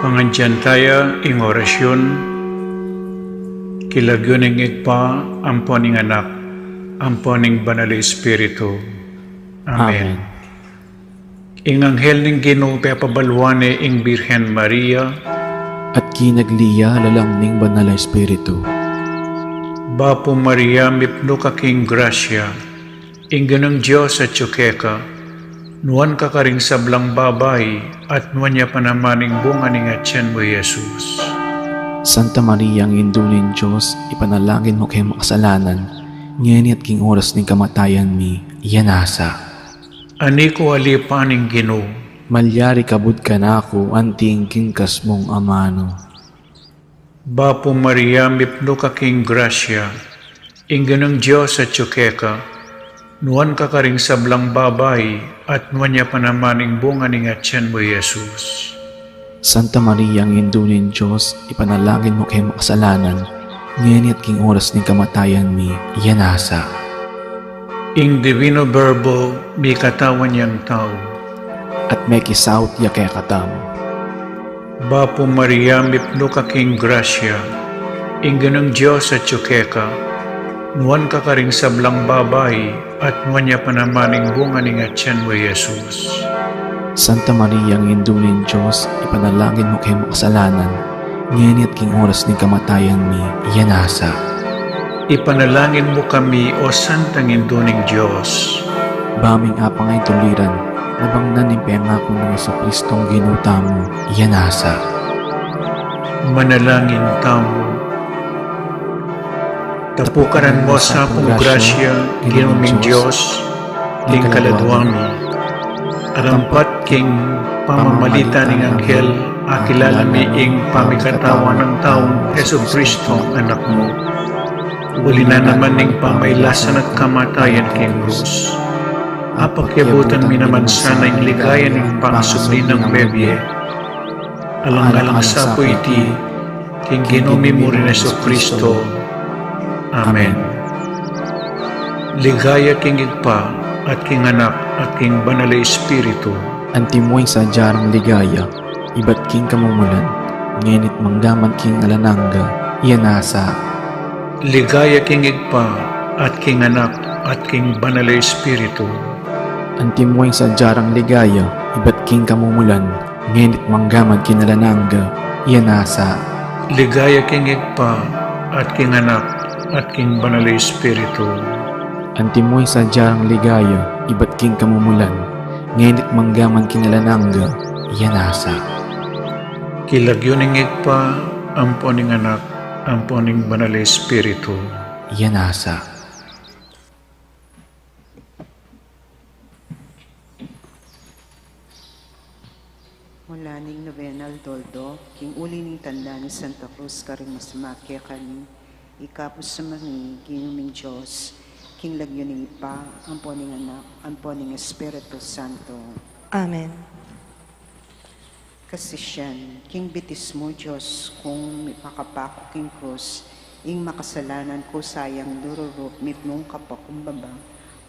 Pangandyan tayo ing orasyon, kilagyoning igpa, amponing anak, amponing banal Espiritu. Amen. Ing anghel ning Ginoo pabalwane ing Birhen Maria, at kinagliya lalang ning banal na Espiritu. Bapo Maria mipno ka king grasya, ing ganang Diyos at tsukeka, nuan ka karing sablang babay, at nuan niya panamaning bunga ning atyan mo Jesus. Santa Maria ang induling Diyos, ipanalangin mo kay makasalanan, ngayon at king oras ning kamatayan mi, iyanasa. Ani ko alipaning Ginoo, Malyari kabud ka na ako, anting kingkas mong amano. Bapo Maria mipno ka king grasya, ing ganang Diyos at tsukeka, nuan ka karing sablang babay, at nuan niya panamaning bunga ning atyan mo Jesus. Santa Maria ang induling Diyos, ipanalangin mo kay makasalanan, ngayon at king oras ning kamatayan mi, iyanasa. Ing Divino Verbo, may katawan niyang tao. At may kisaut ya kay katam. Bapo Maria mipno ka king grasya, ing ganang Diyos at tsukeka, nuan ka karing sablang babay, at nuan niya panamaning bunga ning atyan mo Jesus. Santa Maria ang induling Diyos, ipanalangin mo kay makasalanan, ngayon at king oras ning kamatayan mi, iyanasa. Ipanalangin mo kami, O Santang Induning Diyos. Baming apang ay tuliran, nabangnan ni pengako ng Jesucristong ginuta mo, iyanasa. Manalangin tamo. Tapukaran mo sa akong grasya, Ginoong Diyos, king kaladwami. Arampat king pamamalita ng anghel, akilala mi ing pamikatawan ng taong Jesucristo, anak mo. Uli na naman ning pamaylasan at kamatayan king krus. Apakyabutan mi naman sana ing ligaya ning pangasubli ng bebye. Alang-alang sa po iti, king Ginomi mo rin Jesucristo. Amen. Ligaya king igpa, at king anak, at king banal na Espiritu. Antimoy sa jarang ligaya, iba't king kamumulan, ngenit mangdaman king alananga, iyanasa. Ligaya king igpa, at king anak, at king banal na Espiritu. Antimoy sa jarang ligaya, iba't king kamumulan, ngenit manggaman king alananga, iyanasa. Ligaya king igpa, at king anak, at king banal na Espiritu. Antimoy sa jarang ligaya, iba't king kamumulan, ngenit manggaman king alananga, iyanasa. Kilagyoning igpa, amponing anak, amponing banal na Espiritu. Iyanasa. Mula ning novenal toldo, king uli ning tanda ni Santa Cruz karing masamakya kani, ikapos sa mangi, ginuming Diyos, king lagyo ning ipa, amponing anak, amponing Espiritu Santo. Amen. Kasi siyan, king bitis mo Diyos, kung makapako king krus, ing makasalanan ko sayang dururup, mitmong kapakumbaba,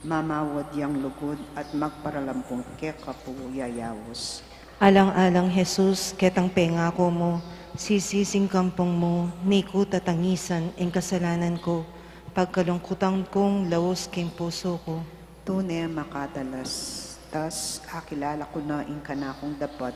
mamawad yang lugod at magparalampong ke kapuyayawos. Alang-alang Jesus, ketang pengako mo, sisising kampong mo, ni ko tatangisan ang kasalanan ko, pagkalungkutan kong laos king puso ko. Tunay makadalas, tas akilala ko na ing kanakong dapat,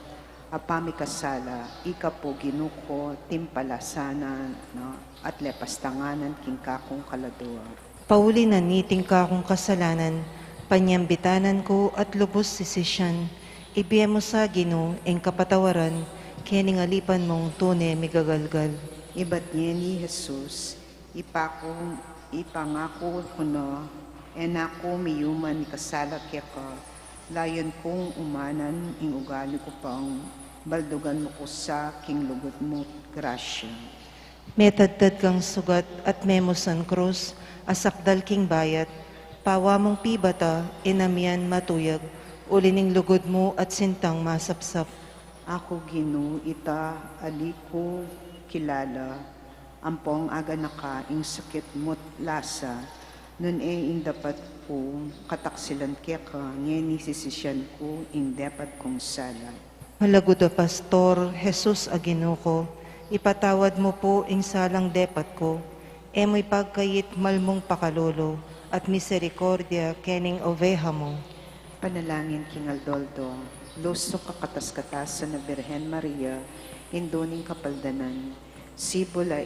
apami kasala, ika po ginuko, timpalasana, no, at lepastanganan king kakong kaladua. Pauli na niting ka akong kasalanan, panyambitanan ko at lubos sisisyan, ibiya mo sa Ginoo ang kapatawaran, kaya ningalipan mong tunay migagalgal. Iba't niya ni Jesus, ipangako ko na, ako miyuman ni kasala kaya ka, layon kong umanan, ing ugali ko pang, baldugan mo ko sa king lugot mo, grasya. Metadtad kang sugat at memosan krus, asakdal king bayat, pawa mong pibata, inamian matuyag, ulining lugod mo at sintang masapsap. Ako Ginoo, ita, aliko, kilala, ampong aga na ka, ing sakit mo't lasa, nun ing dapat ko, kataksilan kaya ka, ngayon isisisyan ko, ing dapat kong sala. Malaguda Pastor, Jesus Aginuko, ipatawad mo po ing salang depat ko, emoy pagkayit malmong pakalolo, at misericordia kening oveja mo. Panalangin King Aldoldo, luso kakatas-katasan na Birhen Maria, induning kapaldanan, sibula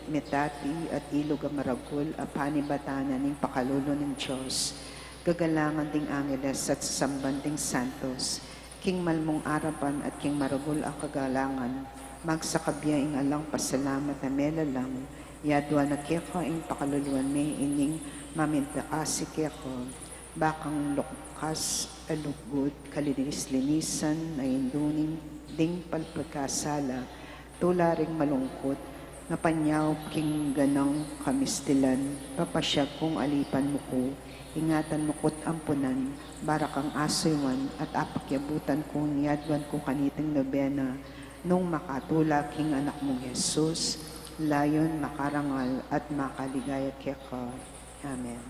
metati at ilog maragul a panibatanan ng pakalulo ng Diyos, gagalangan ding angeles at sasambanding santos, King malmong arapan at King maragul ang kagalangan, magsakabya ing alang pasalamat na melalang, yadwa na keko ing pakaluluan may ining mamintaka si keko, bakang lukas alugod kalinis-linisan na induning ding palpagkasala, tularing malungkot, nga panyaw king ganang kamistilan, papasyag kong alipan mo ko, ingatan mo ko't ampunan, barakang asoywan at apakyabutan kong yadwan ko kaniting nobena, nung makatula king anak mong Jesus, layon makarangal at makaligaya keka. Amen.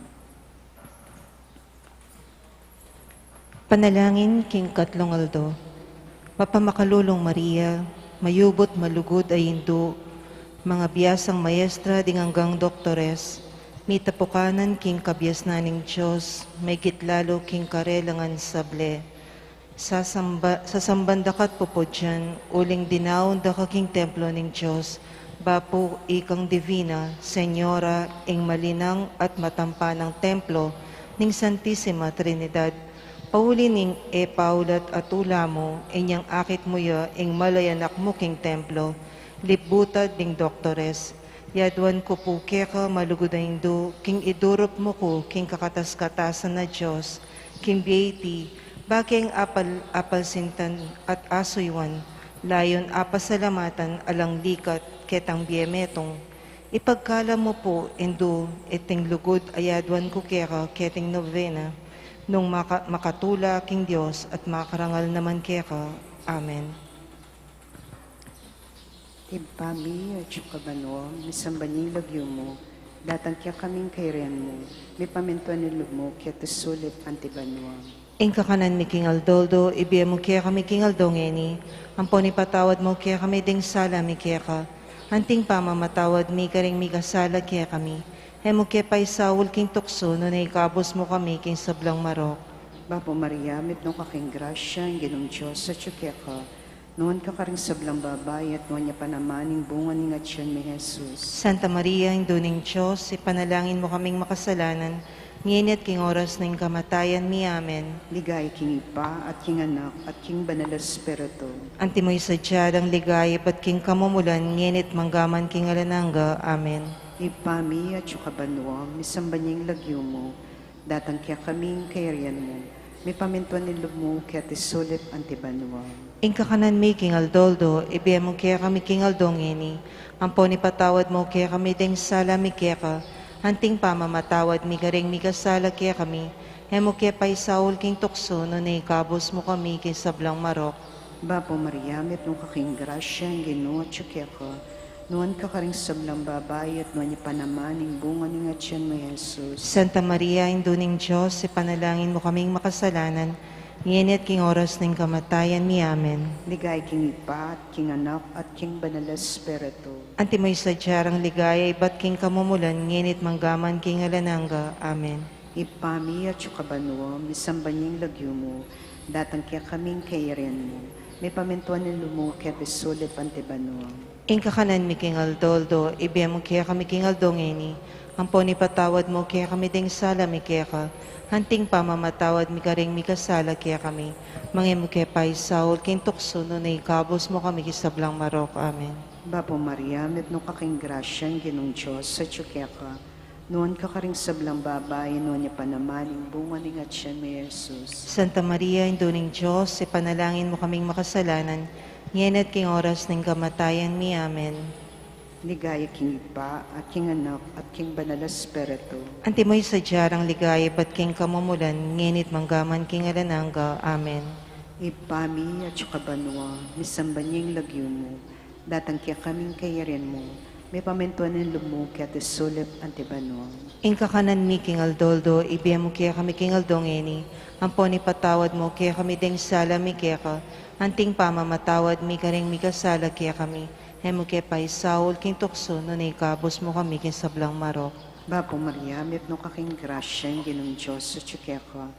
Panalangin King Katlong Aldo, Mapamakalulong Maria, mayubot malugod ay indo, mga biyasang maestra ding hanggang doktores, mitapukanan King kabyasnaning Diyos, may gitlalo King karelangan sable, sa sambandakat pupodyan, uling dinaon da kaking templo ning Diyos, bapo ikang divina, Senyora, ing malinang at matampanang templo, ning Santissima Trinidad, pauli ning paulat at ula mo, inyang akit mo ya, ing malayanak mo king templo, lipbutad ding doktores, yadwan ko po keka malugudayin do, king idurop mo ko, king kakatas-katasan na Diyos, king beati, baking apal sintan at asoywan, layon apasalamatan alang likat, ketang biemetong, ipagkala mo po, indo, iting lugod ayadwan ko keka, keting novena, nung makatula king Diyos at makarangal naman keka. Amen. Ibami at sukabano, misambaning lagyo mo, datang kya kaming kairan mo, may pamintuan nilog mo, kya tusulit antibanwa. Ing kakanan mi King Aldoldo, ibiya mo kaya kami King Aldongeni, ampon ipatawad mo kaya kami ding sala mi kaya ka, anting pamamatawad mi karing mi kasala kaya kami, hemo kaya pa'y sawul King tukso, no na ikabos mo kami King sablang marok. Bapo Maria, mitno ka king grasya, ang ginong Diyos sa tsukya ka, noon ka karing sablang babay at noon niya panamaning bunga ni Ngatyan mi Jesus. Santa Maria, Induning Diyos, ipanalangin mo kaming makasalanan, nginit king oras ng kamatayan mi. Amen. Ligay king Ipa at king Anak at king Banal Espiritu. Antimoy sadyadang ligayip at king kamumulan, nginit manggaman king alananga. Amen. Ipami at sukabanwa, misambanying lagyo mo, datang kya kaming kairian mo, may pamintuan nilog mo kya tisulit antibanwa. Ing kakanan mi King Aldoldo, ibiya mo kaya kami King Aldongeni, ampon ipatawad mo kaya kami ding sala mi kaya ka, hanting pamamatawad mi garing mi kasala kaya kami, hemo kaya pa'y saul King tukso, no na ikabos mo kami King sablang marok. Bapo Maria, mitno ka king grasya, ang ginoo at tsukya ka, noon ka karing sablang babay at noon niya panamaning bunga ni Ngatyan mo Jesus. Santa Maria, Induning Diyos, ipanalangin mo kaming makasalanan, nginit king oras ng kamatayan mi. Amen. Ligay king Ipa at king Anak at king Banal Espiritu. Antimoy sadyarang ligaya, iba't king kamumulan, nginit manggaman king alananga. Amen. Ipami at sukabanwa, misambanying lagyo mo, datang kya kaming kairian mo, may pamintuan ni lumo kya besulit antibanwa. Ing kakanan mi King Aldoldo, ibiya mo kaya kami King Aldongeni, ampon ipatawad mo kaya kami ding sala mi kaya ka, hanting pamamatawad mi karing mi kasala kaya kami, mangin mo kaya pa'y saul king tukso, no na ikabos mo kami kisablang marok. Amen. Bapo Maria, mitno ka king grasya, ang ginong Diyos sa tsukya ka, noon ka karing sablang babay, noon niya panamaning bunga ni Ngatyan mo Jesus. Santa Maria, Induning Diyos, ipanalangin mo kaming makasalanan, nginit king oras ng kamatayan mi. Amen. Ligaya king Ipa at king Anak at king Banal Espiritu. Antimoy sadyarang ligaya, ba't king kamumulan, nginit manggaman king alananga. Amen. Ipami at sukabanwa, misambanying lagyo mo, datang kya kaming kairian mo, may pamentuan ng lumuki at isulip antibanwa. Inka kanan mi king aldoldo, ibiyam mo kaya kami king aldongeni, ampon ipatawad mo kaya kami deng sala mi kaya ka, anting pamamatawad mi karing mi kasala kaya kami, hemo kaya pa isaul king tukso, no na ikabos mo kami king sablang marok. Bapo Maria, met no kaking grasya ang ginong Diyos sa tsukeka.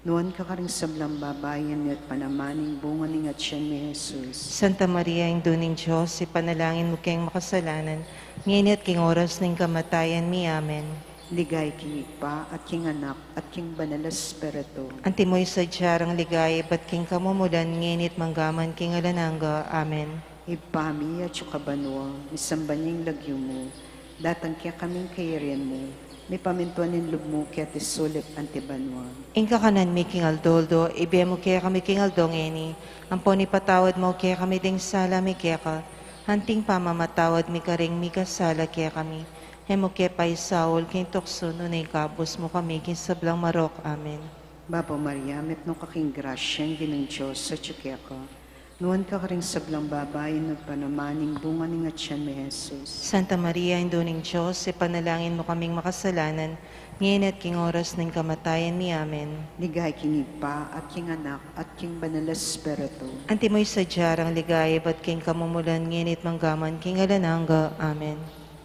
Noon ka karing sablang babayan at panamaning bunga ni Gatien ni Jesus. Santa Maria, Ingdo ning Diyos, ipanalangin mo kayong makasalanan, ngayon at king oras ng kamatayan mi. Amen. Ligay king Ipa at king Anak at king Banal na Espiritu. Antimoy sa diyarang ligay, ba't king kamumulan, nginit manggaman king alananga. Amen. Ipami at sukabanwa, misamba niyang lagyo mo, datang kaya kaming kayarian mo, may pamintuan ng lubmo kaya tisulip antibanwa. Inka kanan mi king aldoldo, ibiya mo kaya kami king aldongeni, ampon ipatawad mo kaya kami ding sala mi kaya ka, hanting pamamatawad mi karing mi kasala kaya kami, hemo kaya pa isaul king tukso, no na ikabos mo kami king sablang marok. Amen. Bapo Maria, met no kaking grasya ang ginong Diyos sa tsukeka. Noon ka karing sablang babayan at panamaning bunga ni Gatien ni Jesus. Santa Maria, Ingdo ning Diyos, ipanalangin mo kaming makasalanan, ngayon at king oras ng kamatayan mi. Amen. Ligay king Ipa at king Anak at king Banal na Espiritu. Antimoy sa diyarang ligay, ba't king kamumulan, nginit manggaman king alananga. Amen.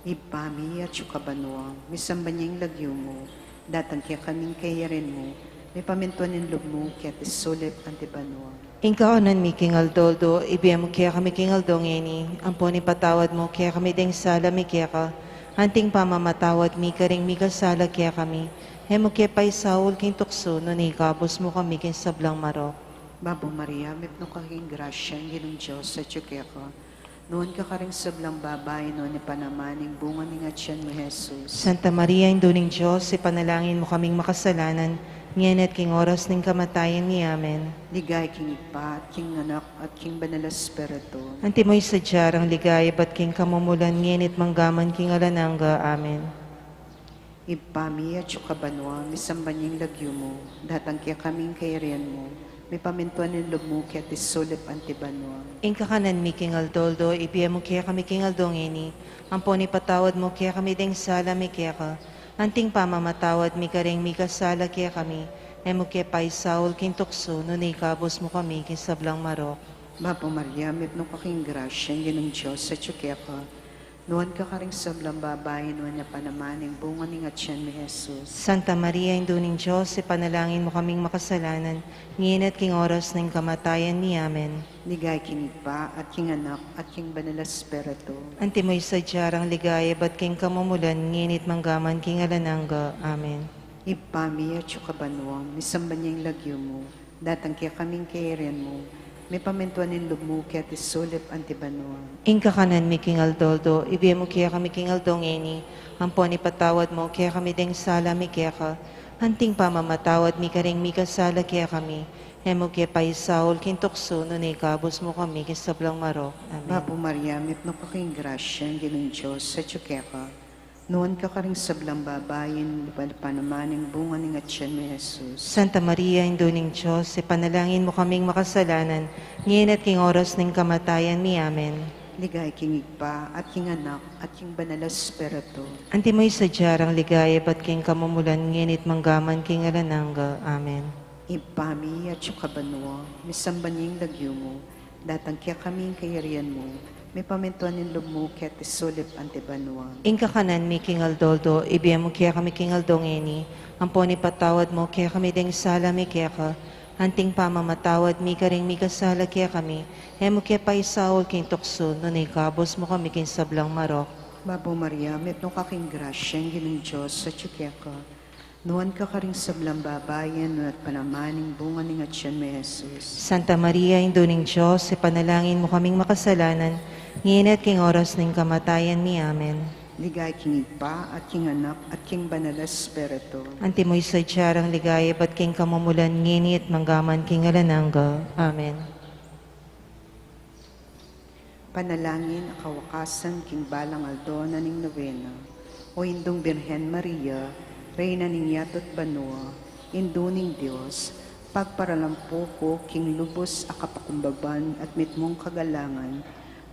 Ipami at sukabanwa, misamba niyang lagyo mo, datang kaya kaming kayarin mo, may pamintuan ng lubmo kaya tisulip antibanwa. Inka onan mi king aldoldo, ibiyam mo kaya kami king aldongeni, ampon ipatawad mo kaya kami deng sala mi kaya ka, hanting pamamatawad mi karing mi kasala kaya kami, hemo kaya pa isaul king tukso, no na ikabos mo kami king sablang marok. Bapo Maria, met no kaking grasya ang ginong Diyos sa tsukeka. Noon ka karing sablang babae, noon ipanamaning bunga ni Gatien ni Jesus. Santa Maria, Ingdo ning Diyos, ipanalangin mo kaming makasalanan, ngayon at king oras ng kamatayan mi. Amen. Ligay king Ipa at king Anak at king Banal na Espiritu. Antimoy sa diyarang ligay, ba't king kamumulan, nginit manggaman king alananga. Amen. Ipami at sukabanwa, misamba niyang lagyo mo, datang kaya kaming kayarian mo, may pamintuan ng loob mo kaya tisulip antibanwa. Inka kanan mi king aldoldo, ibiya mo kaya kami king aldongeni, ampon ipatawad mo kaya kami deng sala mi kaya ka, anting pamamatawad mi karing mi kasala kaya kami, hemo kaya pa isaul king tukso, no na ikabos mo kami king sablang marok. Bapo Maria, met no kaking grasya ang ginong Diyos sa tsukeka. Noon ka karing sablang babae, noon na panamaning bunga ni Gatien ni Jesus. Santa Maria, Ingdo ning Diyos, ipanalangin mo kaming makasalanan, ngayon at king oras ng kamatayan mi. Amen. Ligay king Ipa at king Anak at king Banal na Espiritu. Antimoy sa diyarang ligaya, ba't king kamumulan, nginit manggaman king alananga. Amen. Ipami at sukabanwa, misamba niyang lagyo mo, datang kaya kaming kayarian mo, may pamintuan ng loob mo kaya tisulip antibanwa. Inka kanan mi king aldoldo, ibiya mo kaya kami king aldongeni, ampon ipatawad mo kaya kami deng sala mi kaya ka, hanting pamamatawad mi karing mi kasala kaya kami, hemo kaya pa isaul king tukso, no na ikabos mo kami king sablang marok. Amen. Bapo Maria, met no kaking grasya ang ginong Diyos sa tsukeka. Noon ka karing sablang babayin, panamaning bunga ni Gatien ni Jesus. Santa Maria, Ingdo ning Diyos, ipanalangin mo kaming makasalanan, ngayon at king oras ng kamatayan mi. Amen. Ligay king Ipa at king Anak at king Banal na Espiritu. Antimoy sa diyarang ligaya, ba't king kamumulan, nginit manggaman king alananga. Amen. Ipami at sukabanwa, misamba niyang lagyo mo, datang kaya kaming kayarian mo, may pamintuan ng loob mo kaya tisulip antibanwa. Inka kanan mi king aldoldo, ibiya mo kaya kami king aldongeni, ampon ipatawad mo kaya kami deng sala mi kaya ka, hanting pamamatawad mi karing mi kasala kaya kami, hemo kaya pa isaul king tukso, no na ikabos mo kami king sablang marok. Bapo Maria, met no kaking grasya ang ginong Diyos sa tsukeka. Noon ka karing sablang babayan at panamaning bunga ni Gatien ni Jesus. Santa Maria, Ingdo ning Diyos, ipanalangin mo kaming makasalanan, ngayon at king oras ng kamatayan mi. Amen. Ligay king Ipa at king Anak at king Banal na Espiritu. Antimoy sa diyarang ligaya, ba't king kamumulan, nginit manggaman king alananga. Amen. Panalangin ang kawakasan king Balang Aldona ning Novena. O Indong Birhen Maria, Reyna ning Yatot Banua, Indo ning Diyos, pagparalampo ko king lubos a kapakumbaban at mitmong kagalangan,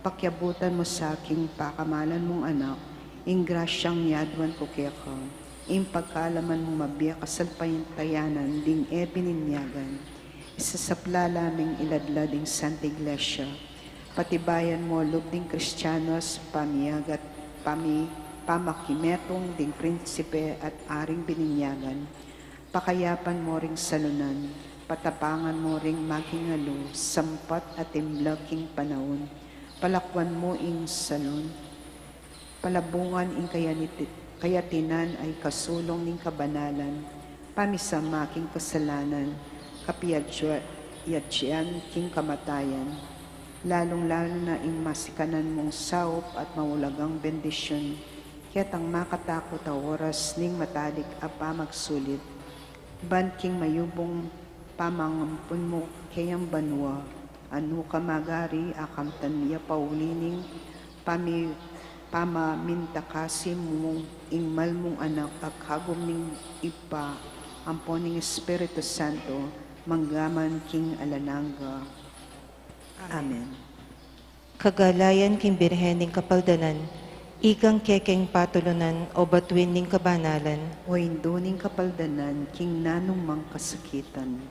Pakyabutan mo sa aking pakamalan mong anak, ing grasyang yadwan ko keka, ing pagkaalaman mong mabiya kasalpayantayanan, ding bininyagan, isasapla laming iladlading Santa Iglesia, patibayan mo lub ding Kristiyanos, pamiyag at pamakimetong ding prinsipe at aring bininyagan, pakayapan mo ring salunan, patapangan mo ring maghingalo, sampat at imlaking panahon, palakwan mo ing salon, palabungan ing kayatinan ay kasulong ning kabanalan, pamisamaking kasalanan, kapiyadyan king kamatayan, lalong-lalo na ing masikanan mong saup at mawulagang bendisyon, kaya't ang makatakot a oras ning matalik a pamagsulit, ban king mayubong pamangampun mo kayang banwa, ano ka magari akam tanya paulining pamamintakasi mong ingmal mong anak at hagom ning ipa ampon ning Espiritu Santo manggaman king alananga. Amen. Kagalayan king birhening kapaldanan, ikang kekeng patulunan o batuin ning kabanalan, O induning kapaldanan king nanumang kasakitan.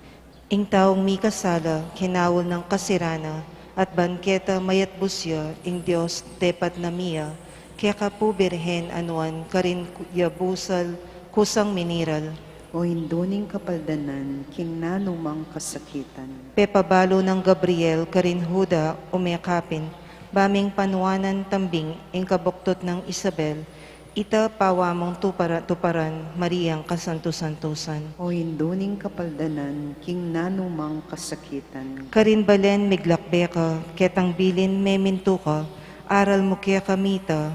ing taong mi kasala, kinawol ng kasirana, at banketa mayat busya, ing Diyos tepat na miya, kaya kapu birhen anuan karin yabusal kusang miniral, O induning kapaldanan king nanumang kasakitan. pepabalo ng Gabriel karin Huda umekapin, baming panuanan tambing, ing kabuktot ng Isabel, ita pawa mong tuparan, Mariang kasanto-santusan. O induning kapaldanan king nanumang kasakitan. Karin balen miglakbeka, ketang bilin memintuka, aral mo kaya kamita,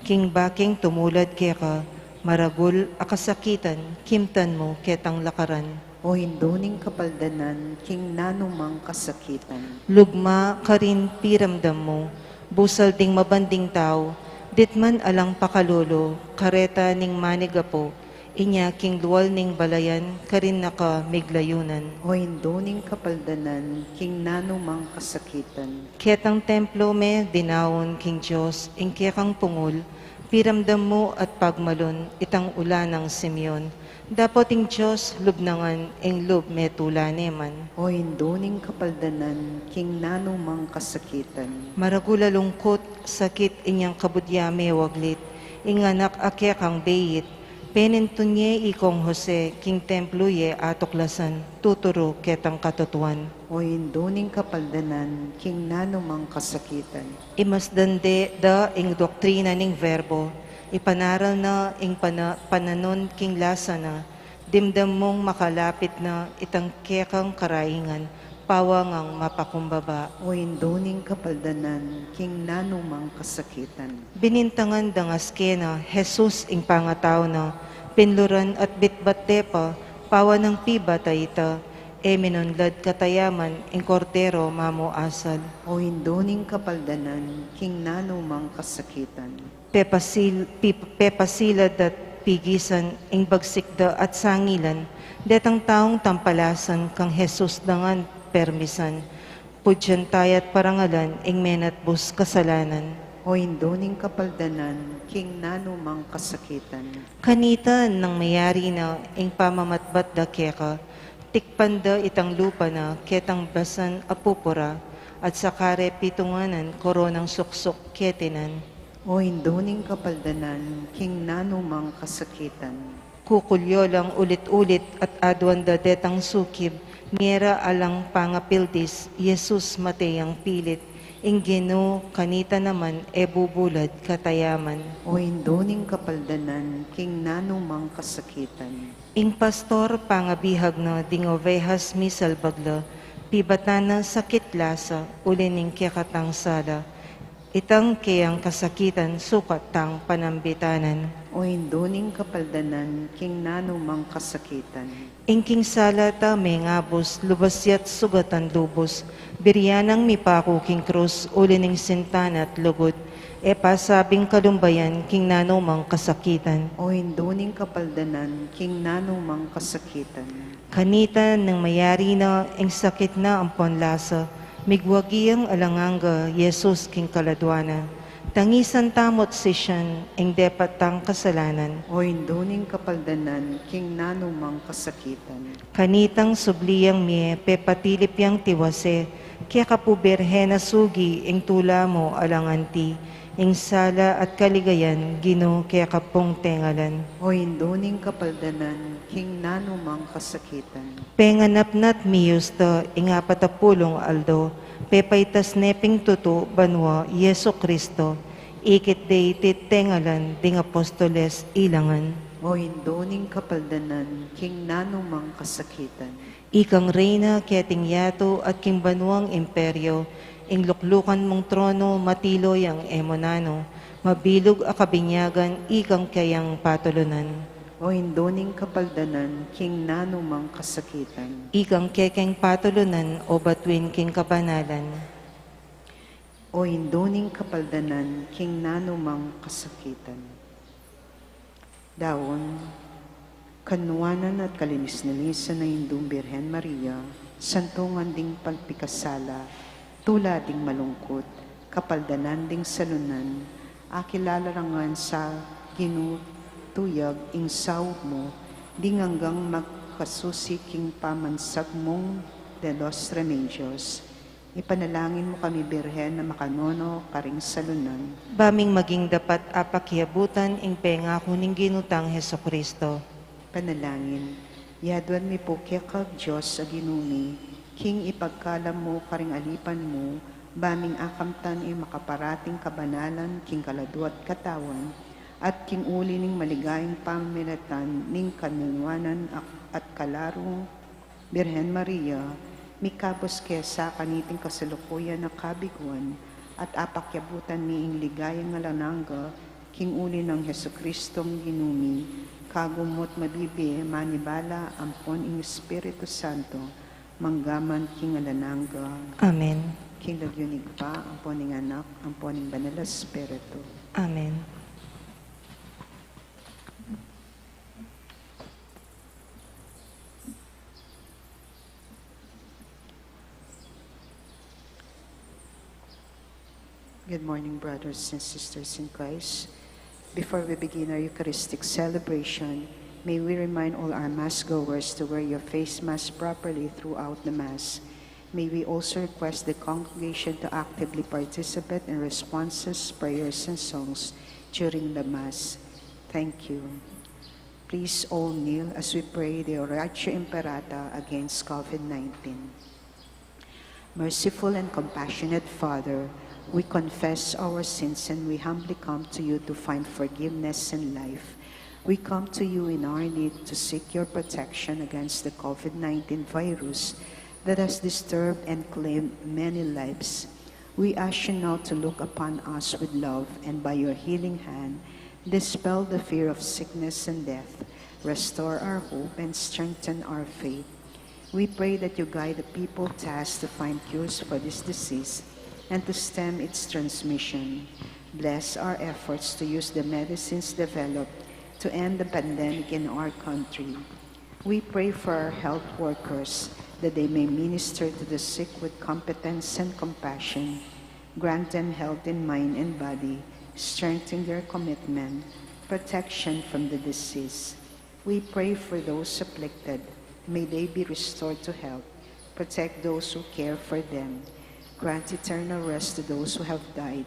king baking tumulad kaya maragul akasakitan, kimtan mo ketang lakaran. O induning kapaldanan king nanumang kasakitan. Lugma karin piramdam mo, busal ding mabanding tao, ditman alang pakalolo, kareta ning manigapo, inya king luwal ning balayan, karin naka miglayunan. O induning kapaldanan king nanumang kasakitan. Ketang templo me dinawon king Diyos, ing kekang pungol, piramdam mo at pagmalon, itang ulan ng Simeon. Dapat ing Diyos lubnangan, ing lub me tulaneman. O induning kapaldanan king nanumang kasakitan. Maragula lungkot, sakit inyang kabudyame waglit, ing anak akekang beyit, penintunye ikong Jose, king templo ye atoklasan, tuturo ketang katutuan. O induning kapaldanan king nanumang kasakitan. Imasdande da ing doktrina ning verbo, ipanaral na ing pananon king lasa na, dimdam mong makalapit na itang kekang karaingan, pawangang mapakumbaba. O induning kapaldanan king nanumang kasakitan. Binintangan dangaskena, Jesus ing pangataw na, pinluran at bitbatte pa, pawa ng piba taita, minunlad katayaman, ing kordero mamuasal. O induning kapaldanan king nanumang kasakitan. Pepasilad at pigisan, ing bagsikda at sangilan, detang taong tampalasan kang Jesus dangan permisan, pudyantayat parangalan, ing menat bus kasalanan. O induning kapaldanan king nanumang kasakitan. Kanita nang mayari na, ing pamamatbat da keka, tikpanda itang lupa na, ketang basan apupura, at sakare pitunganan, koronang suksok ketinan. O induning kapaldanan king nanumang kasakitan. Kukulyo lang ulit-ulit at adwanda detang sukib, miera alang pangapildis, Jesus mateyang pilit, inggeno kanita naman bubulad katayaman. O induning kapaldanan king nanumang kasakitan. Ing pastor pangabihag na ding ovehas misal bagla, pibatana sakit lasa, ulining kekatang sala, itang kayang kasakitan sukat tang panambitanan. O induning kapaldanan king nanumang kasakitan. Ingking salata may ngabos, lubasyat sugatan lubos, biryanang mipako king krus, ulining sintana at lugod, pasabing kalumbayan king nanumang kasakitan. O induning kapaldanan king nanumang kasakitan. Kanita ng mayari na ing sakit na ang panlasa, Migwagiyang alanganga, Yesus king kaladwana. Tangisan tamot sisyan, ing depatang kasalanan. O induning kapaldanan, king nanumang kasakitan. Kanitang subliyang miye, pepatilip yang tiwase, kaya kapuberhena sugi, ing tula mo alanganti, ing sala at kaligayan, Gino kaya kapong tengalan. O induning kapaldanan, king nanumang kasakitan. Penganapnat miyusta, ing apatapulong aldo, pepaitas neping tutu, banwa, Yeso Kristo, ikit day titengalan, ding apostoles ilangan. O induning kapaldanan, king nanumang kasakitan. Ikang reyna keting yato at king banwang imperyo, ing luklukan mong trono matiloy ang emonano, mabilog a kabinyagan ikang kayang patulunan. O induning kapaldanan, king nanumang kasakitan. Ikang kekeng patulunan o batuin king kabanalan. O induning kapaldanan, king nanumang kasakitan. Dawon, kanuanan at kalinis-nilisan na Indong Birhen Maria, santungan ding pagpikasala, tula ding malungkot, kapaldanan ding salunan, akilalarangan sa ginutuyag ing sawb mo, ding hanggang magkasusiking pamansag mong de los remedios. Ipanalangin mo kami, Birhen, na makanono karing salunan. Baming maging dapat apakyabutan ing pengako ning ginutang Heso Kristo. Panalangin, yaduan mi po kag Diyos sa ginuni, king ipagkalam mo karing alipan mo, baming akamtan i makaparating kabanalan, king kaladu at katawan, at king uli ning maligayang pamilatan, ning kanunuanan at kalarong Birhen Maria, mikapos kesa kaniting kasalukuyan na kabiguan, at apakyabutan niing ligayang alananga, king uli ng Heso Kristong ginuni, kagumot mabibi, manibala, ampon ing Espiritu Santo, manggaman king alananga. Amen. King lagyunig pa, ampon ing anak, ampon ing banal na Espiritu. Amen. Good morning, brothers and sisters in Christ. Before we begin our Eucharistic celebration, may we remind all our Mass-goers to wear your face mask properly throughout the Mass. May we also request the congregation to actively participate in responses, prayers, and songs during the Mass. Thank you. Please all kneel as we pray the Oratio Imperata against COVID-19. Merciful and compassionate Father, we confess our sins and we humbly come to you to find forgiveness and life. We come to you in our need to seek your protection against the COVID-19 virus that has disturbed and claimed many lives. We ask you now to look upon us with love and by your healing hand, dispel the fear of sickness and death, restore our hope and strengthen our faith. We pray that you guide the people tasked to find cures for this disease and to stem its transmission. Bless our efforts to use the medicines developed to end the pandemic in our country. We pray for our health workers that they may minister to the sick with competence and compassion. Grant them health in mind and body, strengthen their commitment, protection from the disease. We pray for those afflicted. May they be restored to health. Protect those who care for them. Grant eternal rest to those who have died.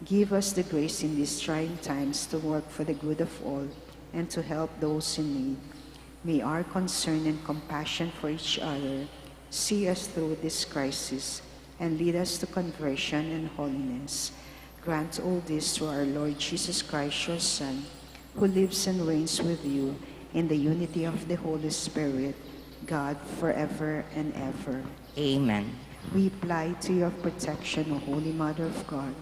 Give us the grace in these trying times to work for the good of all and to help those in need. May our concern and compassion for each other see us through this crisis and lead us to conversion and holiness. Grant all this through our Lord Jesus Christ, your Son, who lives and reigns with you in the unity of the Holy Spirit, God, forever and ever. Amen. We apply to your protection, O Holy Mother of God.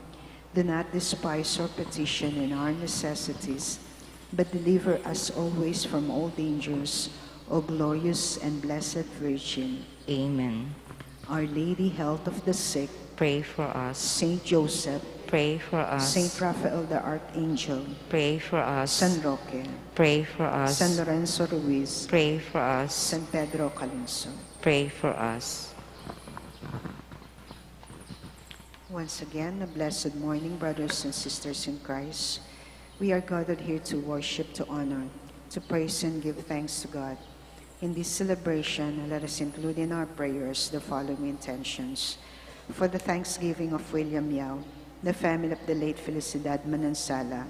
Do not despise our petition and our necessities, but deliver us always from all dangers, O glorious and blessed Virgin. Amen. Our Lady, health of the sick, Pray for us. Saint Joseph, Pray for us. Saint Raphael the Archangel, Pray for us. San Roque, Pray for us. San Lorenzo Ruiz, Pray for us. San Pedro Calungsod. Pray for us. Once again, a blessed morning, brothers and sisters in Christ. We are gathered here to worship, to honor, to praise and give thanks to God. In this celebration, let us include in our prayers the following intentions. For the thanksgiving of William Yao, the family of the late Felicidad Manansala,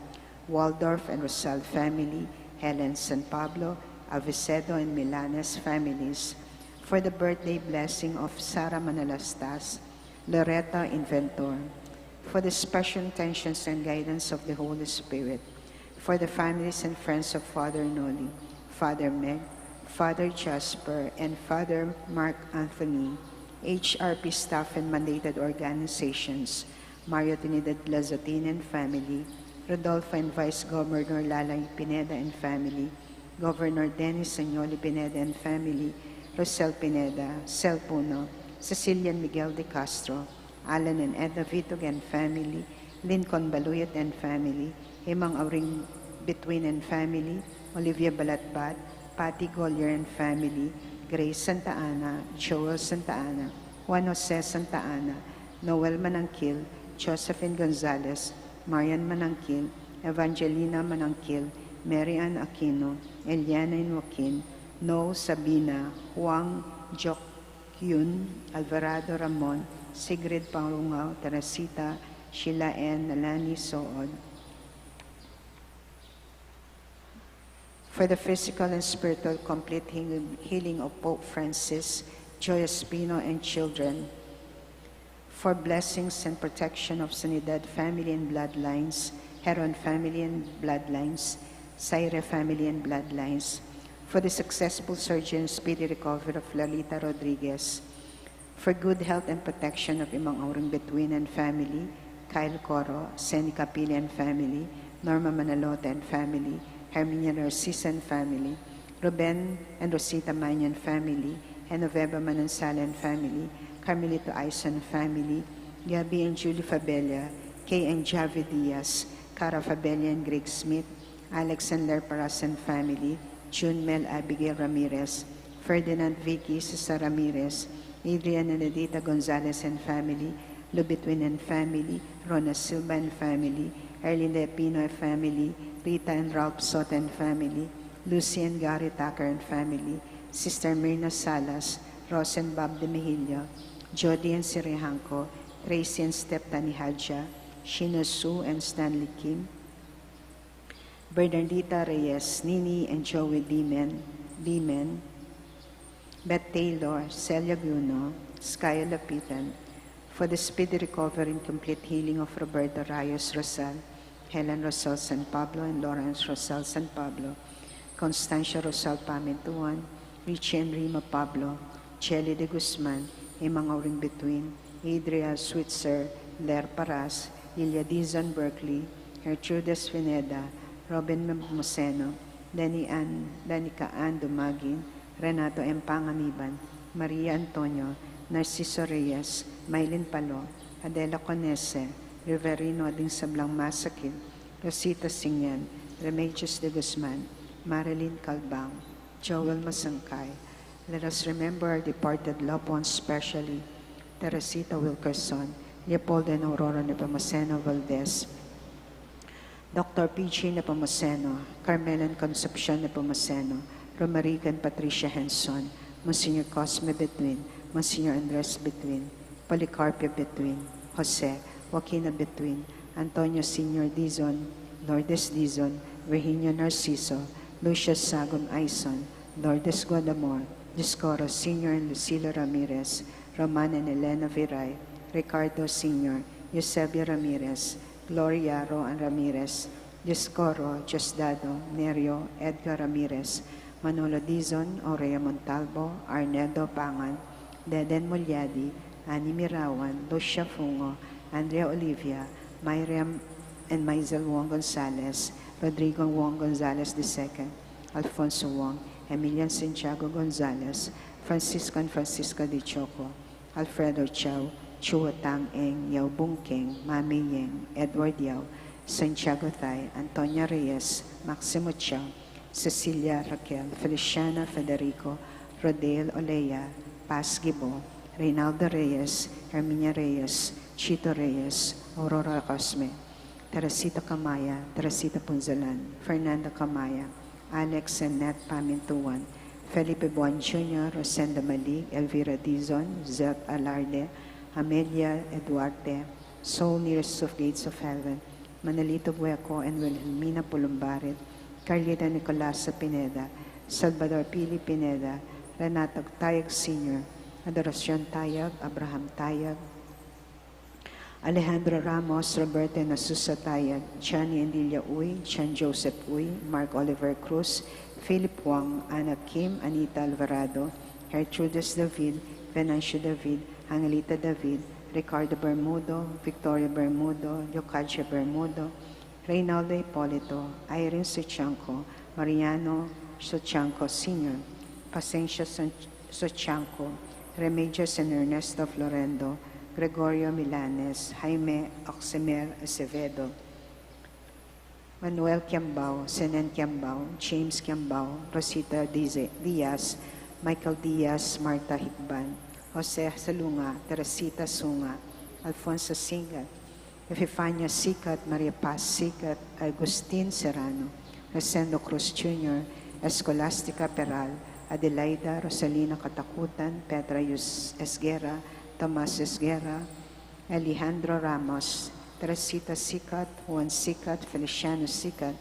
Waldorf and Rosal family, Helen San Pablo, Avicedo and Milanes families, for the birthday blessing of Sara Manalastas, Loretta Inventor, for the special intentions and guidance of the Holy Spirit, for the families and friends of Father Noli, Father Meg, Father Jasper, and Father Mark Anthony, HRP staff and mandated organizations, Mario Trinidad Lazatin and family, Rodolfo and Vice Governor Lalay Pineda and family, Governor Dennis Sanyoli Pineda and family, Rosel Pineda, Sel Puno, Cecilian Miguel de Castro, Alan and Edna Vitog and family, Lincoln Baluyat and family, Himang Auring Between and family, Olivia Balatbat, Patty Gollier and family, Grace Santa Ana, Joel Santa Ana, Juan Jose Santa Ana, Noel Manangkil, Josephine Gonzalez, Marian Manangkil, Evangelina Manangkil, Mary Ann Aquino, Eliana Joaquin, No Sabina, Juan Jokyun, Alvarado Ramon, Sigrid Paungaw, Teresita, Sheila N. Nalani Sood. For the physical and spiritual complete healing of Pope Francis, Joy Espino and children, for blessings and protection of Sanidad family and bloodlines, Heron family and bloodlines, Saire family and bloodlines, for the successful surgery and speedy recovery of Lalita Rodriguez, for good health and protection of Imang Auring Between and family, Kyle Coro, Senica Pili and family, Norma Manalote and family, Herminia Narcisa and family, Ruben and Rosita Manyan family, Genoveva Manansala and family, Carmelito Aison family, Gabi and Julie Fabella, Kay and Javi Diaz, Cara Fabella and Greg Smith, Alex and Lerparas and family, June Mel Abigail Ramirez, Ferdinand Vicky Cesar Ramirez, Adrian and Edita Gonzalez and family, Lubitwin and family, Rona Silva and family, Erlinda Pino and family, Rita and Ralph Soto and family, Lucy and Gary Tucker and family, Sister Myrna Salas, Ross and Bob de Mejillo, Jody and Sirihanco, Tracy and Stephanie Hadja, Sheena Sue and Stanley Kim, Bernardita Reyes, Nini and Joey Beeman, Beth Taylor, Celia Guno, Skya Lapitan, for the speedy recovery and complete healing of Roberto Rayos Rosal, Helen Rosal San Pablo and Lawrence Rosal San Pablo, Constancia Rosal Pamintuan, Richie and Rima Pablo, Chelly de Guzman, Imang Auring Between, Adria Switzer, Ler Paras, Lilia Dizon Berkeley, Gertrudes Fineda, Robin Moseno, Danica Ann Dumagin, Renato M. Pangamiban, Maria Antonio, Narciso Reyes, Maylin Palo, Adela Conese, Riverino Ading Sablang Masakit, Rosita Singyan, Remedios de Guzman, Marilyn Calbang, Joel Masangkay. Let us remember our departed loved ones, especially Teresita Wilkerson, Leopoldo and Aurora Nepomuceno Valdez, Dr. P.G. Nepomuceno, Carmela and Concepcion Nepomuceno, Romarica and Patricia Henson, Monsignor Cosme Between, Monsignor Andres Between, Policarpio Between, Jose, Joaquina Between, Antonio Senior Dizon, Lourdes Dizon, Virginia Narciso, Lucius Sagum Aison, Lourdes Guadamor, Discoro Senior and Lucila Ramirez, Roman and Elena Viray, Ricardo Senior, Eusebio Ramirez, Gloria Roan Ramirez, Discoro, Diosdado, Nerio, Edgar Ramirez, Manolo Dizon, Aurea Montalvo, Arnedo Pangan, Deden Mulyadi, Ani Mirawan, Lucia Fungo, Andrea Olivia, Myriam and Maisel Wong Gonzalez, Rodrigo Wong Gonzalez II, Alfonso Wong, Emilian Santiago Gonzalez, Francisco and Francisco de Choco, Alfredo Chow, Chua Tang Eng, Yao Bung Keng, Mami Yeng, Edward Yao, Santiago Thay, Antonia Reyes, Maximo Chow, Cecilia Raquel, Feliciana Federico, Rodel Olea, Paz Gibo, Reynaldo Reyes, Herminia Reyes, Chito Reyes, Aurora Cosme, Teresita Camaya, Teresita Punzalan, Fernanda Camaya, Alex and Nat Pamintuan, Felipe Buan Jr., Rosenda Malig, Elvira Dizon, Zet Alarde, Amelia Eduarte, Soul Nearest of Gates of Heaven, Manalito Bueco and Wilhelmina Pulumbarit, Carlita Nicolasa Pineda, Salvador Pili Pineda, Renata Tayag Sr., Adoracion Tayag, Abraham Tayag, Alejandro Ramos, Roberto Nasusa Tayag, Johnny Endilia Uy, Chan Joseph Uy, Mark Oliver Cruz, Philip Wang, Ana Kim, Anita Alvarado, Gertrudis David, Venancio David, Angelita David, Ricardo Bermudo, Victoria Bermudo, Leocadia Bermudo, Reynaldo Hipolito, Irene Suchanco, Mariano Suchanco Sr., Pasencio Suchanco, Remedios and Ernesto Florendo, Gregorio Milanes, Jaime Oximer Acevedo, Manuel Kiambao, Senen Kiambao, James Kiambao, Rosita Diaz, Michael Diaz, Marta Hikban, Jose Salunga, Teresita Sunga, Alfonso Sigat, Epifania Sikat, Maria Paz Sikat, Agustin Serrano, Rosendo Cruz Jr., Escolastica Peral, Adelaida Rosalina Katakutan, Petra Esguera, Tomas Esguera, Alejandro Ramos, Teresita Sikat, Juan Sikat, Feliciano Sikat,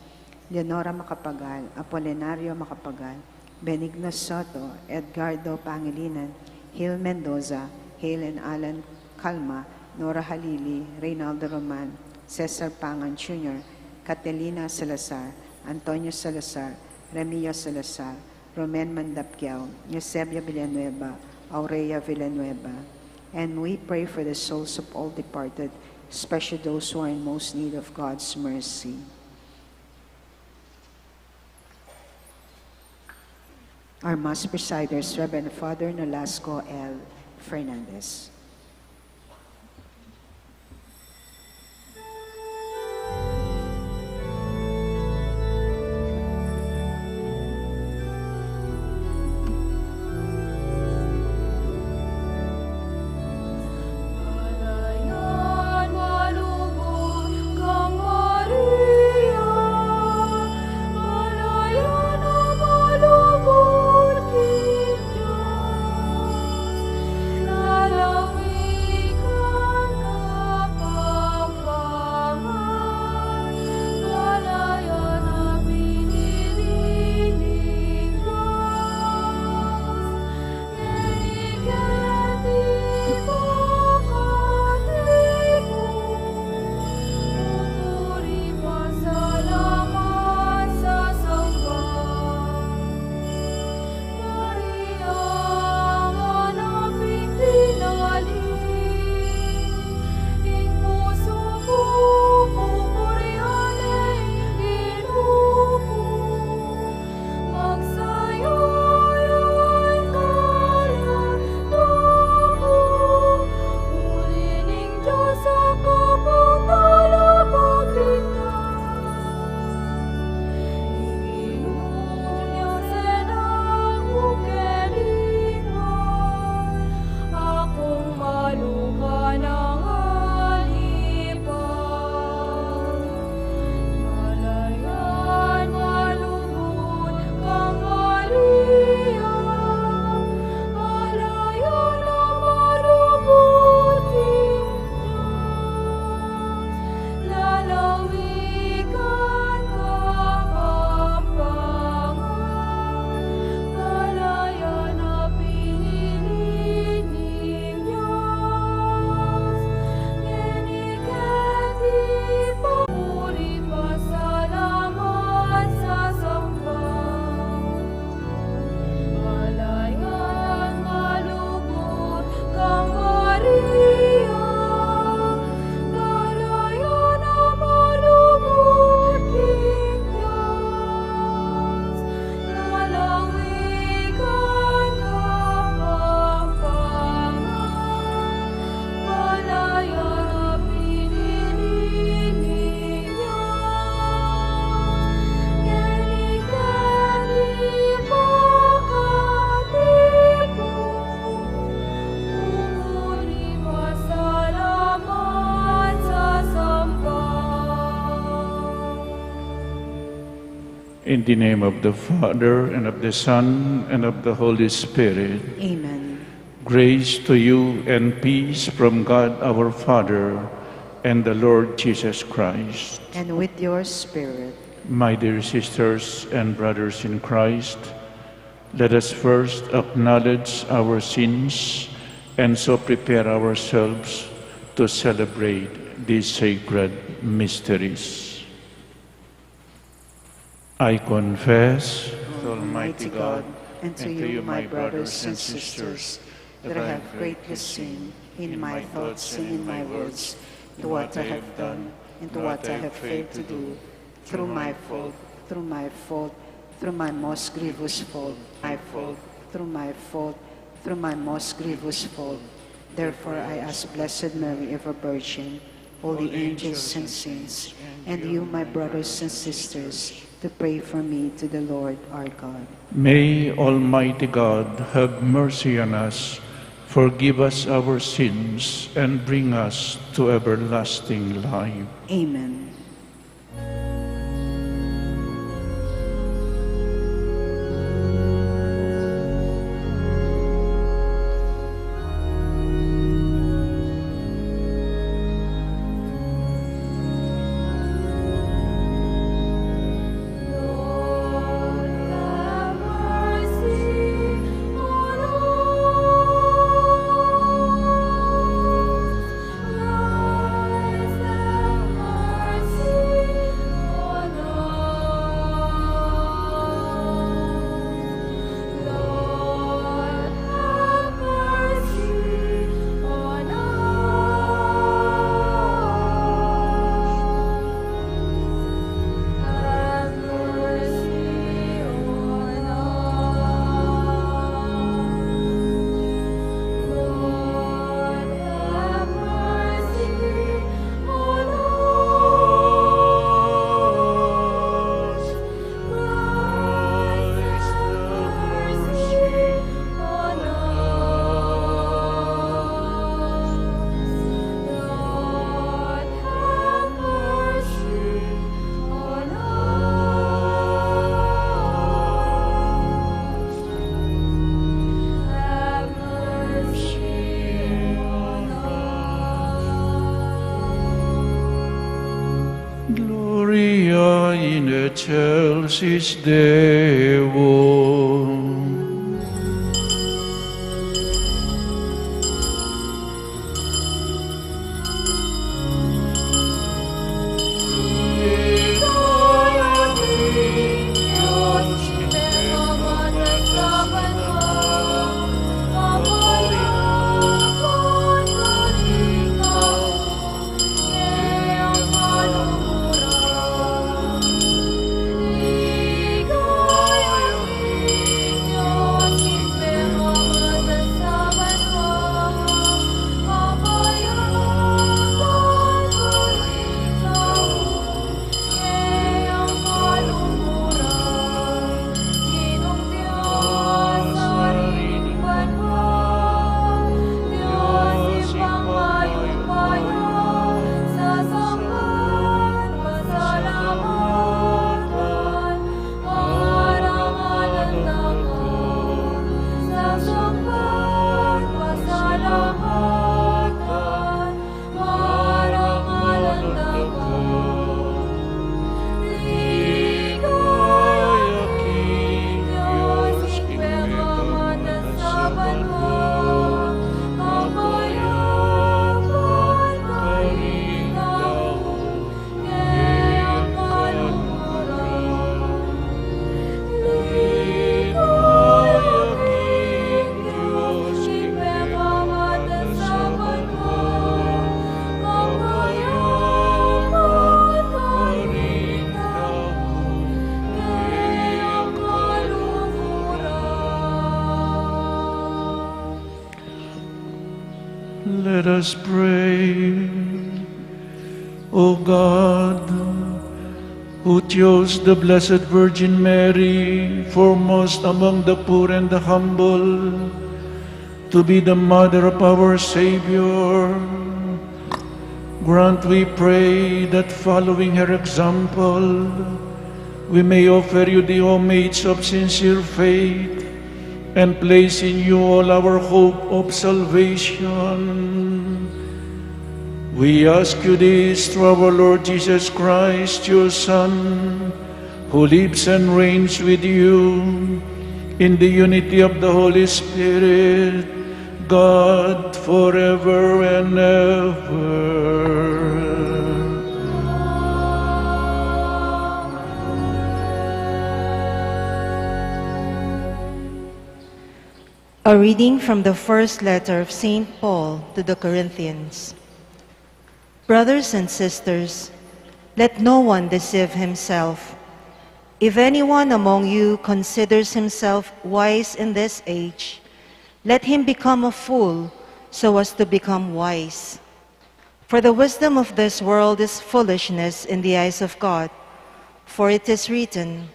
Leonora Macapagal, Apolinario Macapagal, Benigno Soto, Edgardo Pangilinan, Hil Mendoza, Hale and Alan Calma, Nora Halili, Reynaldo Roman, Cesar Pangan Jr., Catalina Salazar, Antonio Salazar, Remio Salazar, Romen Mandapquiao, Eusebio Villanueva, Aurea Villanueva. And we pray for the souls of all departed, especially those who are in most need of God's mercy. Our Mass presiders, Reverend Father Nolasco L. Fernandez. Malayan malubot kang Maria, malayan na malubot king Diyos, lalapit In the name of the Father, and of the Son, and of the Holy Spirit. Amen. Grace to you and peace from God our Father and the Lord Jesus Christ. And with your spirit. My dear sisters and brothers in Christ, let us first acknowledge our sins and so prepare ourselves to celebrate these sacred mysteries. I confess to Almighty God and to you, my brothers and sisters, that I have greatly sinned in my thoughts and in my words, to what I have done and to what I have failed to do, through my fault, through my most grievous fault, through my most grievous fault. Therefore I ask Blessed Mary, ever Virgin, holy angels and saints, and you, my brothers and sisters, to pray for me to the Lord our God. May Almighty God have mercy on us, forgive us our sins, and bring us to everlasting life. Amen. Lord, have mercy on us. Have mercy on us. Lord, have mercy on us. Have mercy on us. Lord, have mercy on us. Christ, have mercy on us. Lord, have mercy on us. Have mercy on us. Gloria in excelsis Deo. Let us pray. O God, who chose the Blessed Virgin Mary, foremost among the poor and the humble, to be the mother of our Savior, grant, we pray, that following her example, we may offer you the homage of sincere faith and place in you all our hope of salvation. We ask you this through our Lord Jesus Christ, your Son, who lives and reigns with you in the unity of the Holy Spirit, God, forever and ever. A reading from the first letter of St. Paul to the Corinthians. Brothers and sisters, let no one deceive himself. If anyone among you considers himself wise in this age, let him become a fool so as to become wise. For the wisdom of this world is foolishness in the eyes of God. For it is written,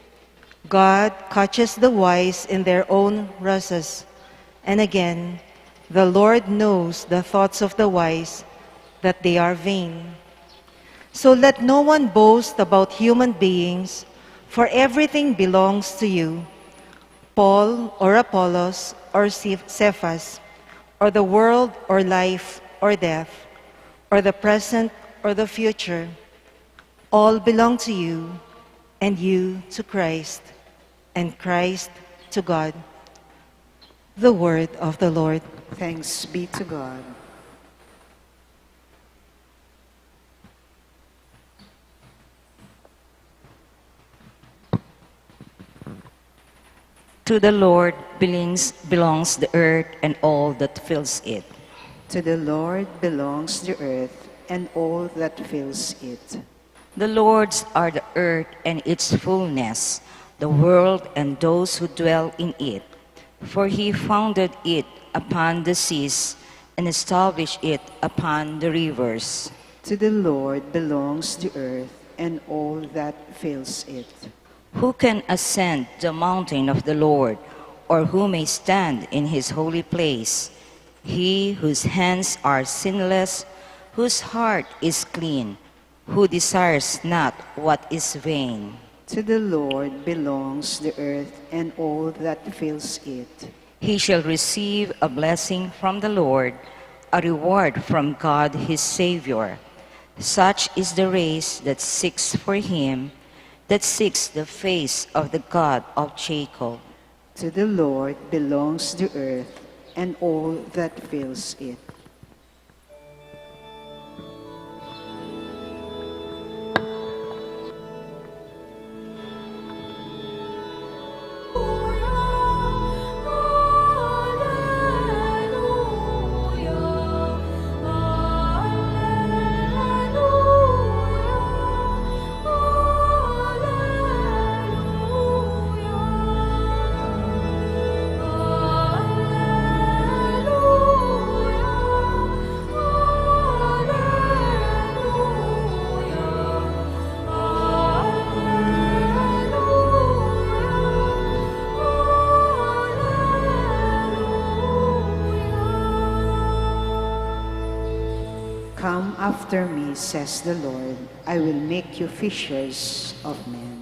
God catches the wise in their own ruses. And again, the Lord knows the thoughts of the wise, that they are vain. So let no one boast about human beings, for everything belongs to you. Paul or Apollos or Cephas, or the world or life or death, or the present or the future, all belong to you, and you to Christ, and Christ to God. The word of the Lord. Thanks be to God. To the Lord belongs the earth and all that fills it. To the Lord belongs the earth and all that fills it. The Lord's are the earth and its fullness, the world and those who dwell in it. For he founded it upon the seas and established it upon the rivers. To the Lord belongs the earth and all that fills it. Who can ascend the mountain of the Lord, or who may stand in his holy place? He whose hands are sinless, whose heart is clean, who desires not what is vain. To the Lord belongs the earth and all that fills it. He shall receive a blessing from the Lord, a reward from God his Savior. Such is the race that seeks for him, that seeks the face of the God of Jacob. To the Lord belongs the earth and all that fills it. Come after me, says the Lord, I will make you fishers of men.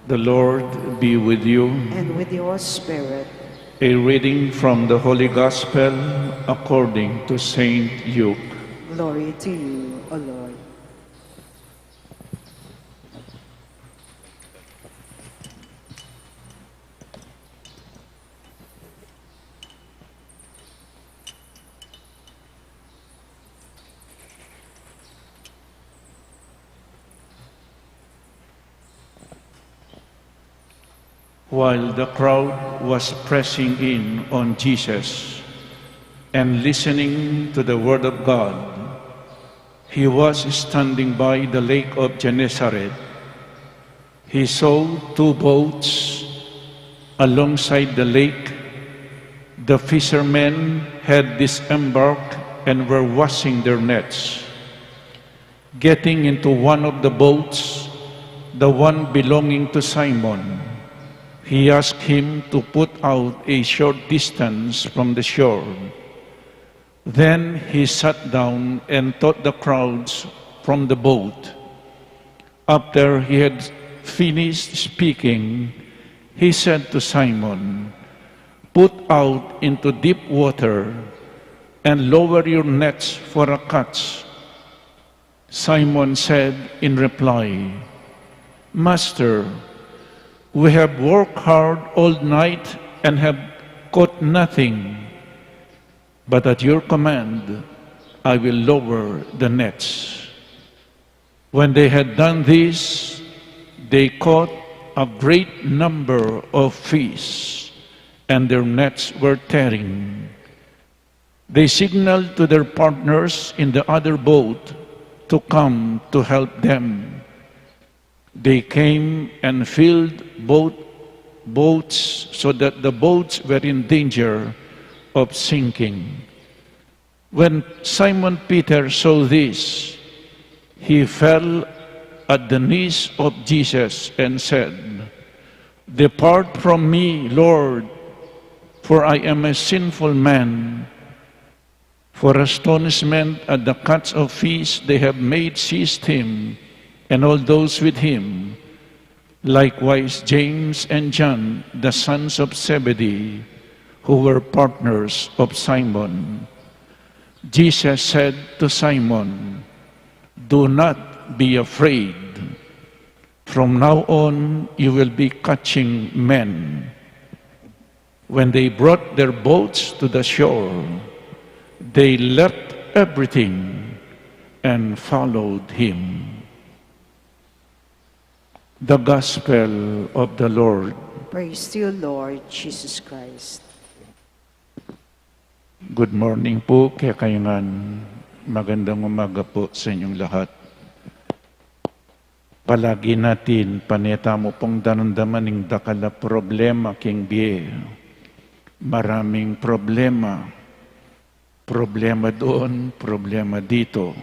The Lord be with you. And with your spirit, A reading from the Holy Gospel according to Saint Luke. glory to you, O Lord. While the crowd was pressing in on Jesus and listening to the word of God, he was standing by the lake of Gennesaret. He saw two boats alongside the lake The fishermen had disembarked and were washing their nets. Getting into one of the boats, the one belonging to Simon, he asked him to put out a short distance from the shore. Then he sat down and taught the crowds from the boat. After he had finished speaking, he said to Simon, "Put out into deep water and lower your nets for a catch." Simon said in reply, "Master, we have worked hard all night and have caught nothing. But at your command, I will lower the nets." When they had done this, they caught a great number of fish, and their nets were tearing. They signaled to their partners in the other boat to come to help them. They came and filled both boats so that the boats were in danger of sinking. When Simon Peter saw this, he fell at the knees of Jesus and said, "Depart from me, Lord, for I am a sinful man." For astonishment at the catch of fish they have made seized him and all those with him, likewise James and John, the sons of Zebedee, who were partners of Simon. Jesus said to Simon, "Do not be afraid. From now on you will be catching men." When they brought their boats to the shore, they left everything and followed him. The Gospel of the Lord. Praise to you, Lord Jesus Christ. Good morning po, kaya kayangan. Magandang umaga po sa inyong lahat. Palagi natin paneta mo pong danandaman ng dakala problema king bie. Maraming problema. Problema doon, problema dito.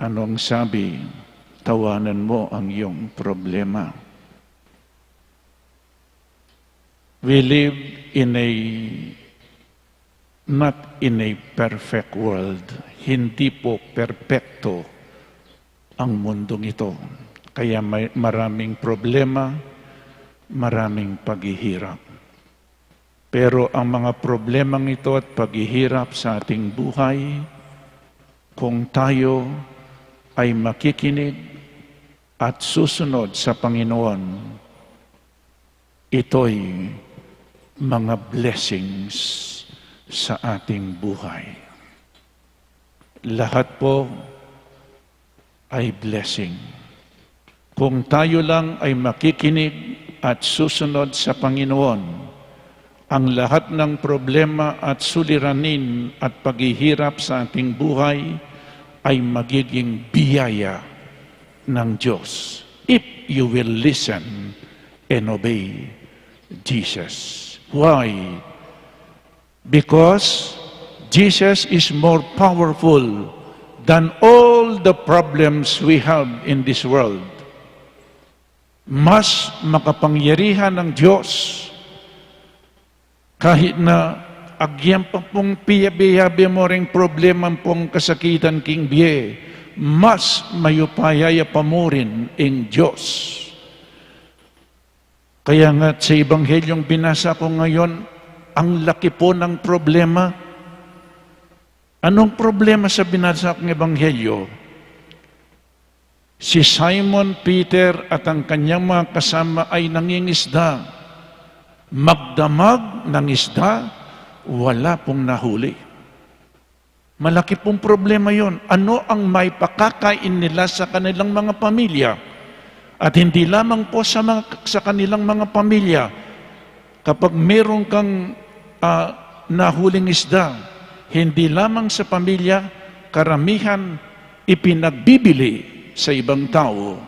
Anong sabi? Tawanan mo ang iyong problema. We live not in a perfect world. Hindi po perpekto ang mundong ito. Kaya may maraming problema, maraming paghihirap. Pero ang mga problemang ito at paghihirap sa ating buhay, kung tayo ay makikinig at susunod sa Panginoon, ito'y mga blessings sa ating buhay. Lahat po ay blessing. Kung tayo lang ay makikinig at susunod sa Panginoon, ang lahat ng problema at suliranin at paghihirap sa ating buhay ay magiging biyaya ng Diyos if you will listen and obey Jesus. Why? Because Jesus is more powerful than all the problems we have in this world. Mas makapangyarihan ng Diyos kahit na agyan pa pong piyabi mo ring problema pong kasakitan king biye, mas mayupayaya pa mo rin ang Diyos. Kaya nga sa Ebanghelyong binasa ko ngayon, ang laki po ng problema. Anong problema sa binasa kong Ebanghelyo? Si Simon Peter at ang kanyang mga kasama ay nangingisda. Magdamag ng isda, wala pong nahuli. Malaki pong problema yon. Ano ang may pakakain nila sa kanilang mga pamilya? At hindi lamang po sa kanilang mga pamilya. Kapag meron kang nahuling isda, hindi lamang sa pamilya, karamihan ipinagbibili sa ibang tao.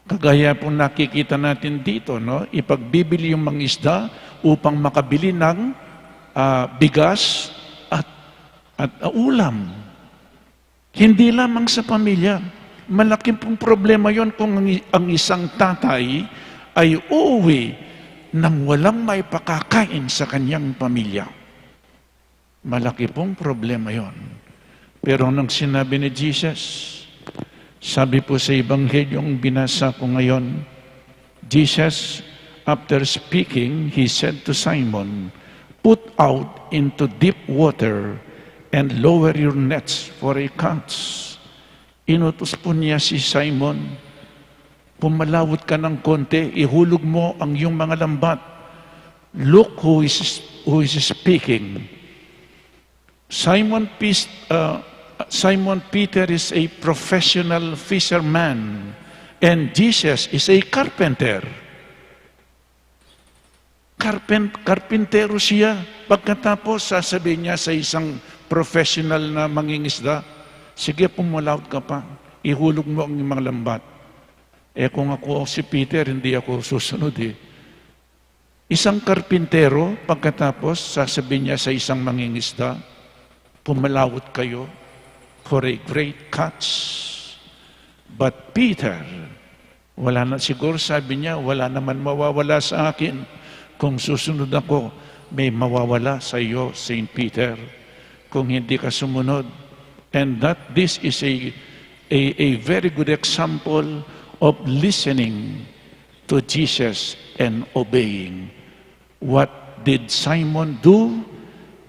Kagaya po nakikita natin dito, no? Ipagbibili yung mga isda upang makabili ng bigas at ulam. Hindi lamang sa pamilya. Malaking pong problema yon kung ang isang tatay ay uuwi nang walang may pakakain sa kanyang pamilya. Malaki pong problema yon. Pero nang sinabi ni Jesus, sabi po sa Ebanghelyong binasa ko ngayon, Jesus, after speaking, he said to Simon, "Put out into deep water and lower your nets for a catch." Inutos po niya si Simon, pumalawot ka ng konti, ihulog mo ang iyong mga lambat. Look who is speaking. Simon Peter is a professional fisherman and Jesus is a carpenter. Karpintero siya. Pagkatapos, sasabihin niya sa isang professional na mangingisda, sige, pumalawot ka pa. Ihulog mo ang mga lambat. Kung ako si Peter, hindi ako susunod Isang karpintero, pagkatapos, sasabihin niya sa isang mangingisda, pumalawot kayo for a great catch. But Peter, wala na siguro, sabi niya, wala naman mawawala sa akin. Kung susunod ako, may mawawala sa iyo, Saint Peter, kung hindi ka sumunod. And that this is a very good example of listening to Jesus and obeying. What did Simon do?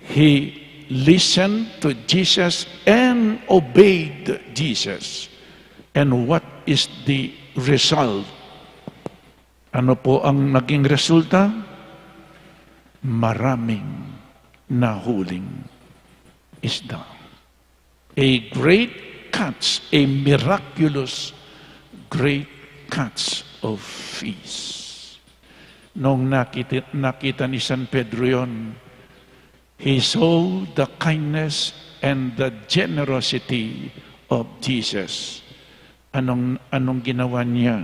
He listened to Jesus and obeyed Jesus. And what is the result? Ano po ang naging resulta? Maraming nahuling isda. A great catch, a miraculous great catch of fish. Nung nakita ni San Pedro yon, he saw the kindness and the generosity of Jesus. Anong ginawa niya?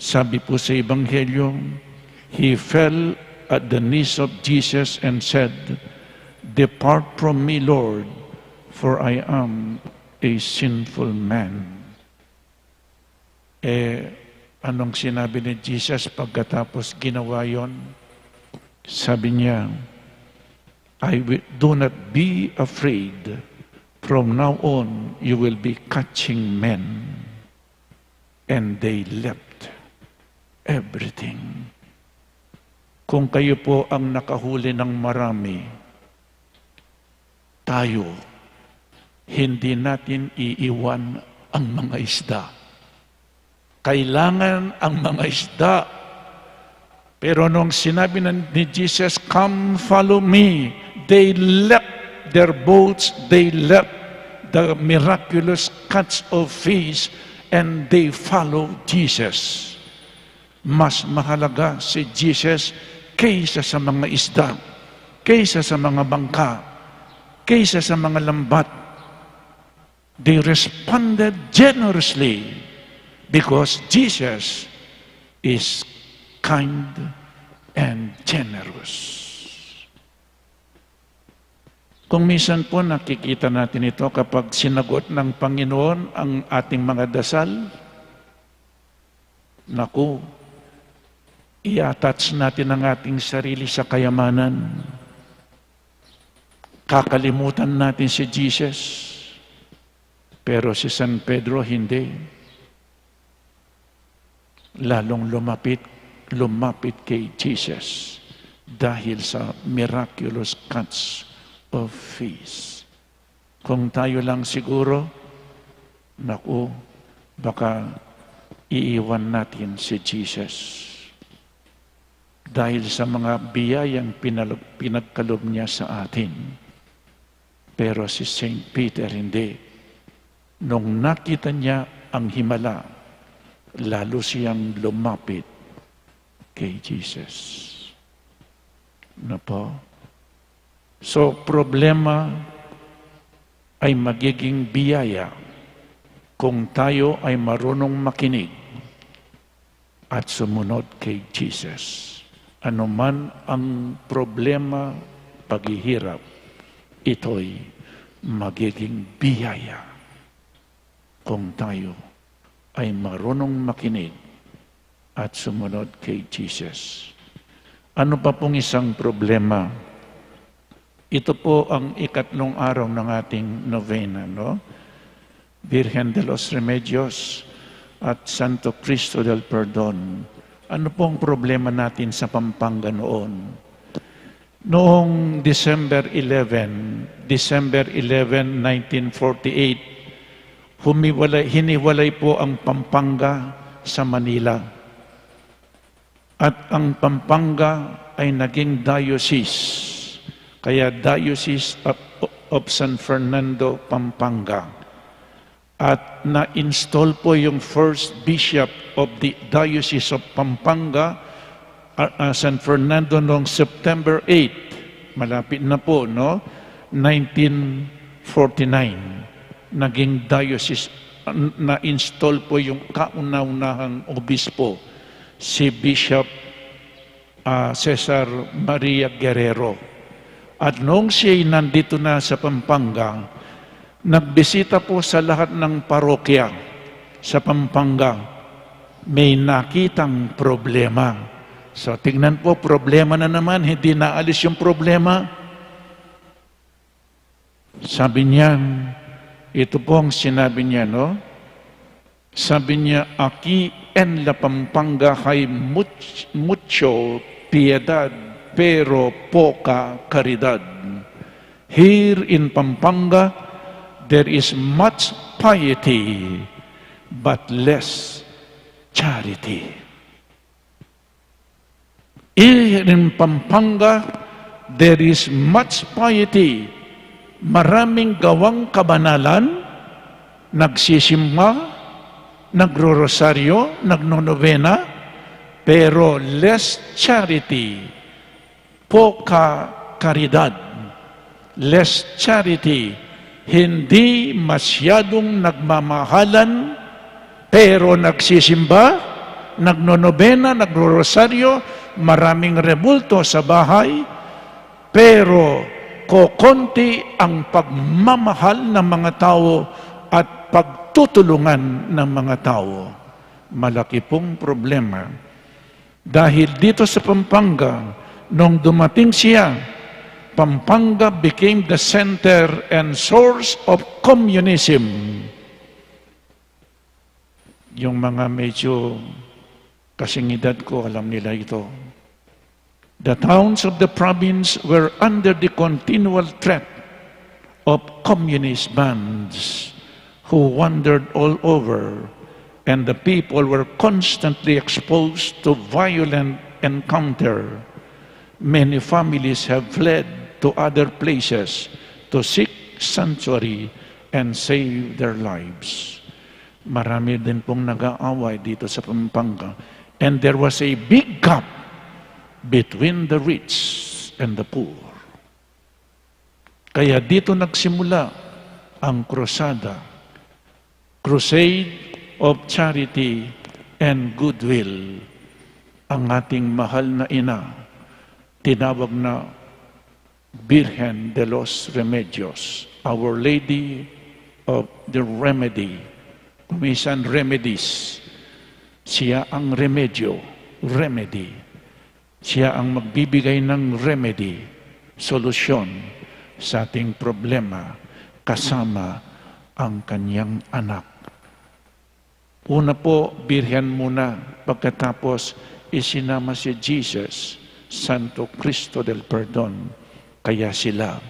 Sabi po sa Ebanghelyo, he fell at the knees of Jesus and said, "Depart from me, Lord, for I am a sinful man." Anong sinabi ni Jesus pagkatapos ginawa yon? Sabi niya, do not be afraid. From now on, you will be catching men. And they left everything. Kung kayo po ang nakahuli ng marami, tayo, hindi natin iiwan ang mga isda. Kailangan ang mga isda. Pero nung sinabi ni Jesus, "Come, follow me," they left their boats, they left the miraculous catch of fish, and they followed Jesus. Mas mahalaga si Jesus kaysa sa mga isda, kaysa sa mga bangka, kaysa sa mga lambat. They responded generously because Jesus is kind and generous. Kung minsan po nakikita natin ito kapag sinagot ng Panginoon ang ating mga dasal, naku, i-attach natin ang ating sarili sa kayamanan. Kakalimutan natin si Jesus. Pero si San Pedro hindi. Lalong lumapit kay Jesus dahil sa miraculous catch of fish. Kung tayo lang siguro, naku, baka iiwan natin si Jesus. Dahil sa mga biyayang pinagkalob niya sa atin. Pero si Saint Peter hindi. Nung nakita niya ang himala, lalo siyang lumapit kay Jesus. Ano po? So, problema ay magiging biyaya kung tayo ay marunong makinig at sumunod kay Jesus. Ano man ang problema, paghihirap, ito'y magiging biyaya kung tayo ay marunong makinig at sumunod kay Jesus. Ano pa pong isang problema? Ito po ang ikatlong araw ng ating novena, no? Virgen de los Remedios at Santo Cristo del Perdon. Ano pong problema natin sa Pampanga noon? Noong December 11, 1948, hiniwalay po ang Pampanga sa Manila. At ang Pampanga ay naging diocese. Kaya Diocese of San Fernando, Pampanga. At na-install po yung first bishop of the Diocese of Pampanga, San Fernando, noong September 8. Malapit na po, no? 1949. Naging diocese, na-install po yung kauna-unahang obispo, si Bishop Cesar Maria Guerrero. At noong siya'y nandito na sa Pampanga, nagbisita po sa lahat ng parokya sa Pampanga. May nakitang problema. So tingnan po, problema na naman, hindi naalis yung problema. Sabi niya, ito po ang sinabi niya, no? Sabi niya, aquí en la Pampanga hay mucho piedad, pero poca caridad. Here in Pampanga, there is much piety, but less charity. Here in Pampanga, there is much piety. Maraming gawang kabanalan, nagsisimba, nagro-rosaryo, nagnonovena, pero less charity. Poca caridad, less charity, hindi masyadong nagmamahalan, pero nagsisimba, nagnonobena, nagro-rosaryo, maraming rebulto sa bahay, pero kokonti ang pagmamahal ng mga tao at pagtutulungan ng mga tao. Malaki pong problema. Dahil dito sa Pampanga, nung dumating siya, Pampanga became the center and source of communism. Yung mga medyo kasing edad ko, alam nila ito. The towns of the province were under the continual threat of communist bands who wandered all over, and the people were constantly exposed to violent encounter. Many families have fled to other places to seek sanctuary and save their lives. Marami din pong nag-aaway dito sa Pampanga. And there was a big gap between the rich and the poor. Kaya dito nagsimula ang krusada, crusade of charity and goodwill. Ang ating mahal na ina, tinawag na Virgen de los Remedios, Our Lady of the Remedy. Kumisan remedies. Siya ang remedyo, remedy. Siya ang magbibigay ng remedy, solusyon sa ating problema kasama ang kanyang anak. Una po, Birhen muna. Pagkatapos, isinama si Jesus, Santo Cristo del Perdon. Kaya sila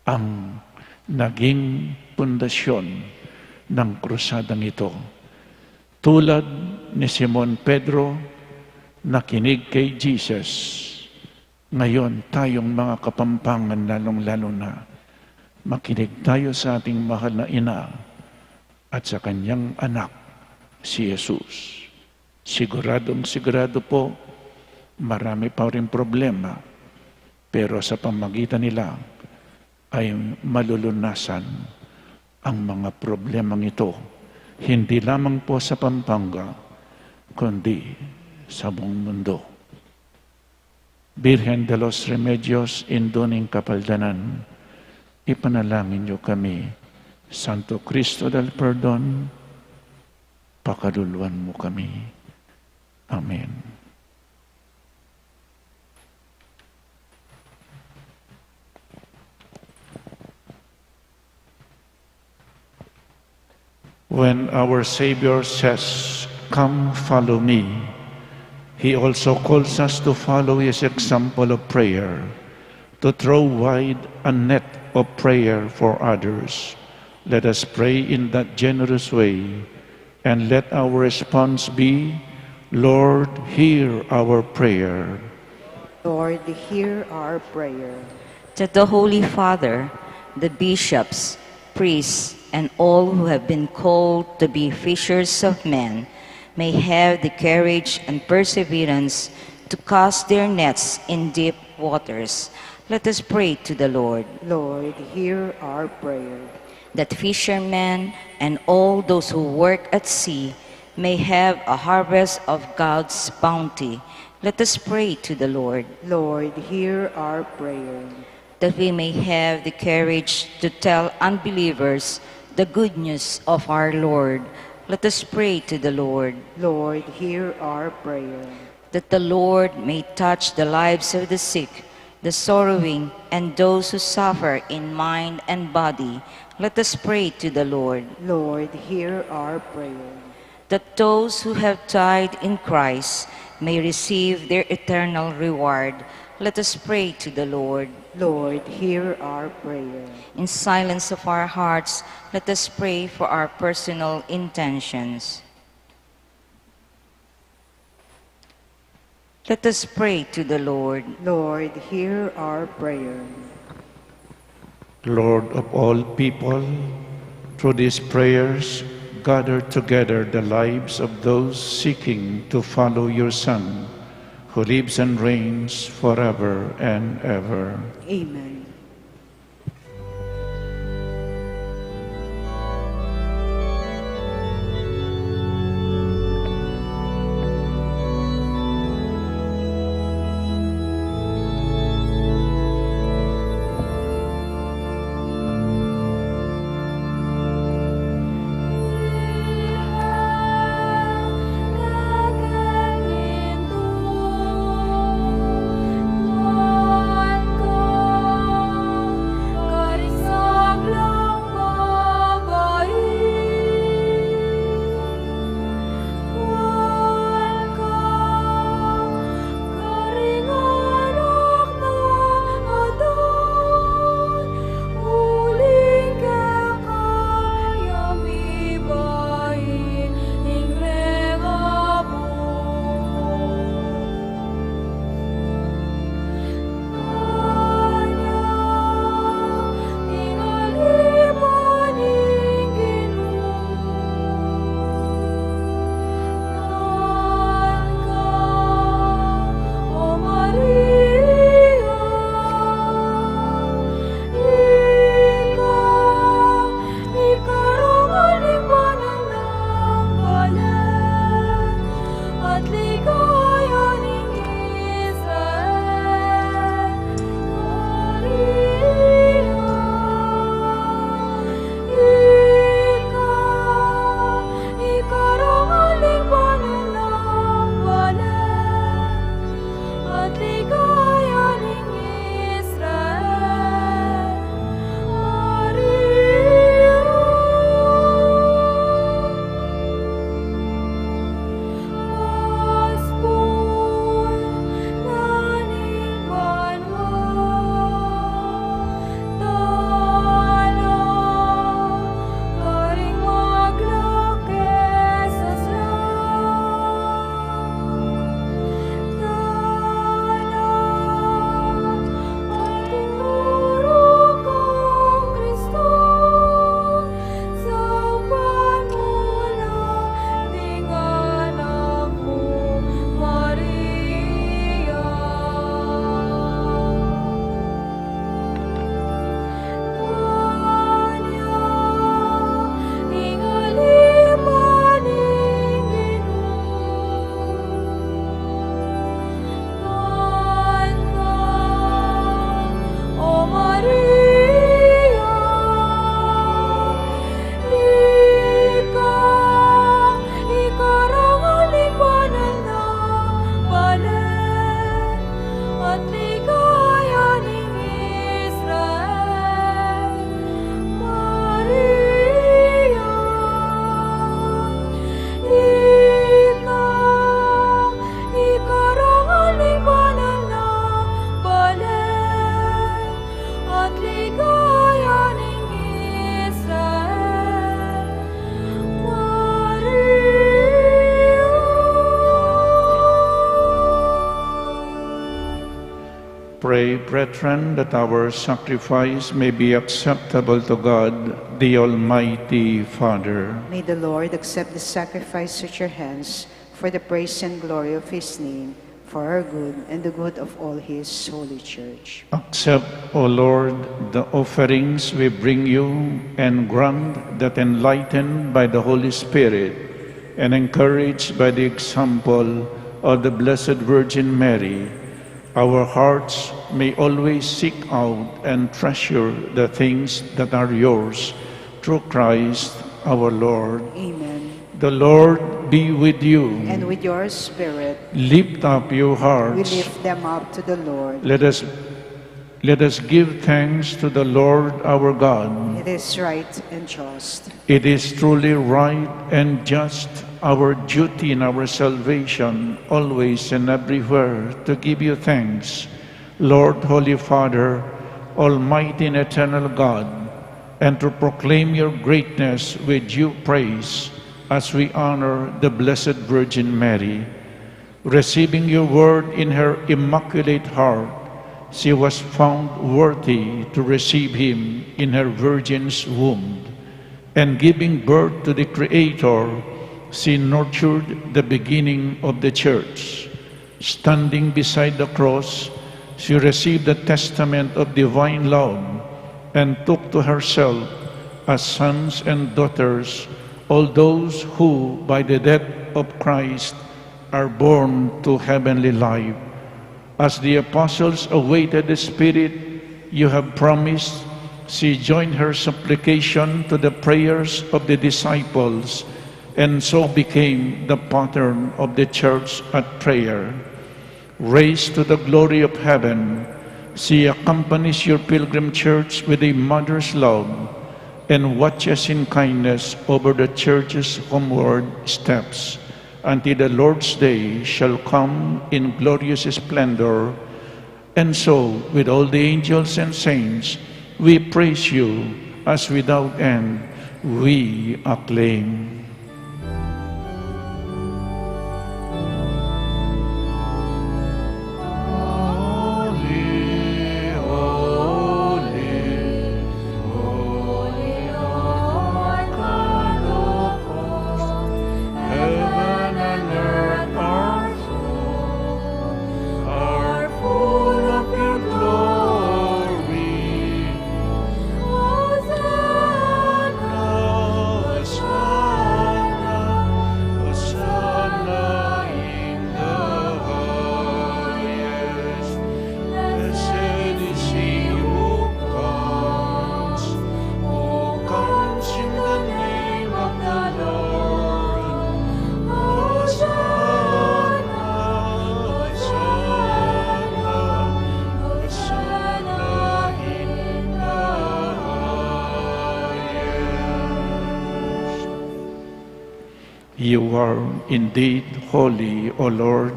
ang naging pundasyon ng krusadang ito. Tulad ni Simon Pedro, nakinig kay Jesus. Ngayon, tayong mga Kapampangan, lalong-lalo na, makinig tayo sa ating mahal na ina at sa kanyang anak, si Jesus. Sigurado po, marami pa rin problema, pero sa pamagitan nila ay malulunasan ang mga problemang ito. Hindi lamang po sa Pampanga, kundi sa buong mundo. Birhen de los Remedios, Induning Kapaldanan, ipanalangin niyo kami. Santo Cristo del Perdon, pakaduluan mo kami. Amen. When our Savior says, "Come, follow me," He also calls us to follow His example of prayer, to throw wide a net of prayer for others. Let us pray in that generous way, and let our response be, "Lord, hear our prayer." Lord, hear our prayer. That the Holy Father, the bishops, priests, and all who have been called to be fishers of men may have the courage and perseverance to cast their nets in deep waters. Let us pray to the Lord. Lord, hear our prayer. That fishermen and all those who work at sea may have a harvest of God's bounty. Let us pray to the Lord. Lord, hear our prayer. That we may have the courage to tell unbelievers the good news of our Lord. Let us pray to the Lord. Lord, hear our prayer. That the Lord may touch the lives of the sick, the sorrowing, and those who suffer in mind and body. Let us pray to the Lord. Lord, hear our prayer. That those who have died in Christ may receive their eternal reward. Let us pray to the Lord. Lord, hear our prayer. In silence of our hearts, let us pray for our personal intentions. Let us pray to the Lord. Lord, hear our prayer. Lord of all people, through these prayers, gather together the lives of those seeking to follow your Son, who lives and reigns forever and ever. Amen. Lord God, Pray, brethren, that our sacrifice may be acceptable to God, the Almighty Father. May the Lord accept the sacrifice at your hands for the praise and glory of his name, for our good and the good of all his holy church. Accept, O Lord, the offerings we bring you, and grant that, enlightened by the Holy Spirit and encouraged by the example of the Blessed Virgin Mary, our hearts may always seek out and treasure the things that are yours, through Christ our Lord. Amen. The Lord be with you. And with your spirit, Lift up your we hearts. lift them up to the Lord. Let us give thanks to the Lord our God. It is right and just. It is truly right and just, our duty in our salvation, always and everywhere, to give you thanks, Lord, Holy Father, Almighty and eternal God, and to proclaim your greatness with due praise as we honor the Blessed Virgin Mary. Receiving your word in her immaculate heart, she was found worthy to receive him in her virgin's womb. And giving birth to the Creator, she nurtured the beginning of the Church. Standing beside the cross, she received the testament of divine love and took to herself as sons and daughters all those who, by the death of Christ, are born to heavenly life. As the apostles awaited the Spirit you have promised, she joined her supplication to the prayers of the disciples, and so became the pattern of the Church at prayer. Raised to the glory of heaven, she accompanies your pilgrim Church with a mother's love and watches in kindness over the Church's homeward steps until the Lord's day shall come in glorious splendor. And so, with all the angels and saints, we praise you as without end we acclaim. You are indeed holy, O Lord,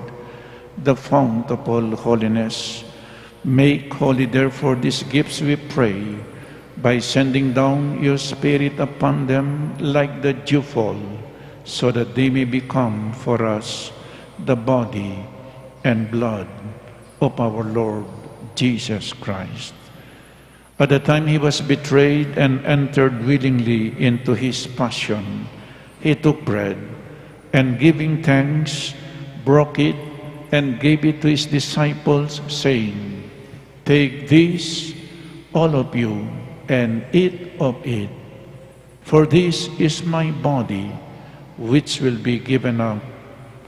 the fount of all holiness. Make holy, therefore, these gifts, we pray, by sending down your Spirit upon them like the dewfall, so that they may become for us the body and blood of our Lord Jesus Christ. At the time he was betrayed and entered willingly into his passion, he took bread, and giving thanks, broke it, and gave it to his disciples, saying, "Take this, all of you, and eat of it, for this is my body, which will be given up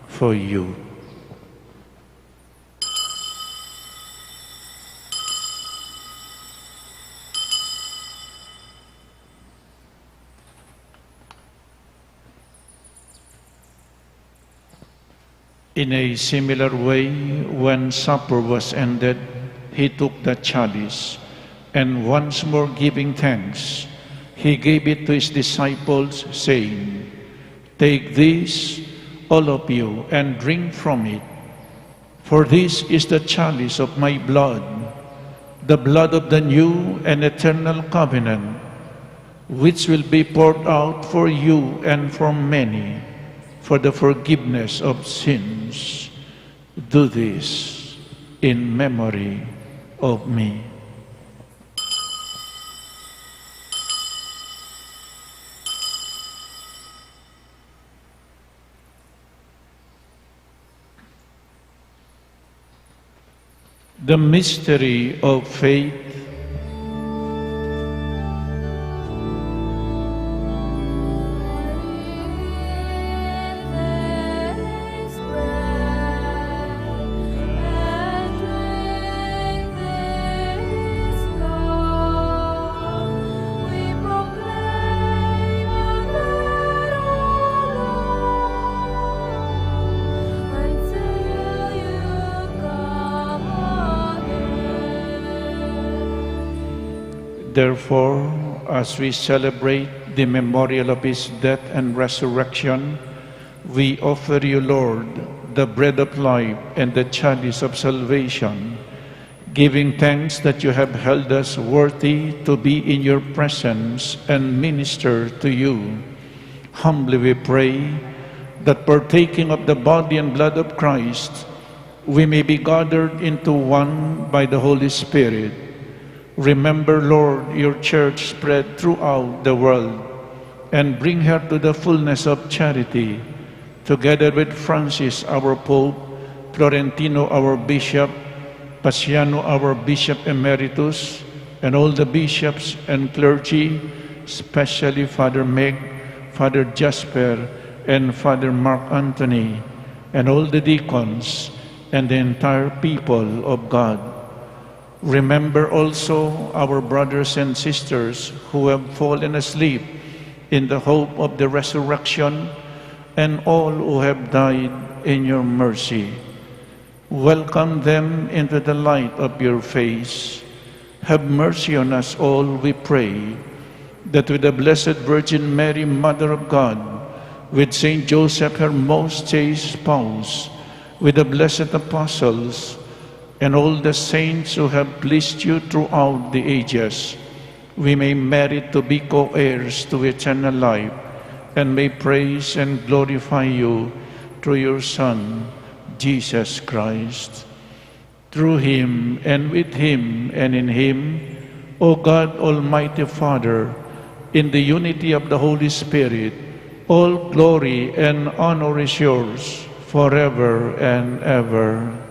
for you." In a similar way, when supper was ended, he took the chalice, and once more giving thanks, he gave it to his disciples, saying, "Take this, all of you, and drink from it, for this is the chalice of my blood, the blood of the new and eternal covenant, which will be poured out for you and for many, for the forgiveness of sins. Do this in memory of me. The mystery of faith. Therefore, as we celebrate the memorial of his death and resurrection, we offer you, Lord, the bread of life and the chalice of salvation, giving thanks that you have held us worthy to be in your presence and minister to you. Humbly we pray that partaking of the body and blood of Christ, we may be gathered into one by the Holy Spirit. Remember, Lord, your church spread throughout the world, and bring her to the fullness of charity, together with Francis, our Pope, Florentino, our Bishop, Paciano, our Bishop Emeritus, and all the bishops and clergy, especially Father Meg, Father Jasper, and Father Mark Anthony, and all the deacons, and the entire people of God. Remember also our brothers and sisters who have fallen asleep in the hope of the resurrection, and all who have died in your mercy. Welcome them into the light of your face. Have mercy on us all, we pray, that with the Blessed Virgin Mary, Mother of God, with Saint Joseph, her most chaste spouse, with the blessed apostles, and all the saints who have pleased you throughout the ages, we may merit to be co-heirs to eternal life, and may praise and glorify you through your Son, Jesus Christ. Through him, and with him, and in him, O God, Almighty Father, in the unity of the Holy Spirit, all glory and honor is yours forever and ever.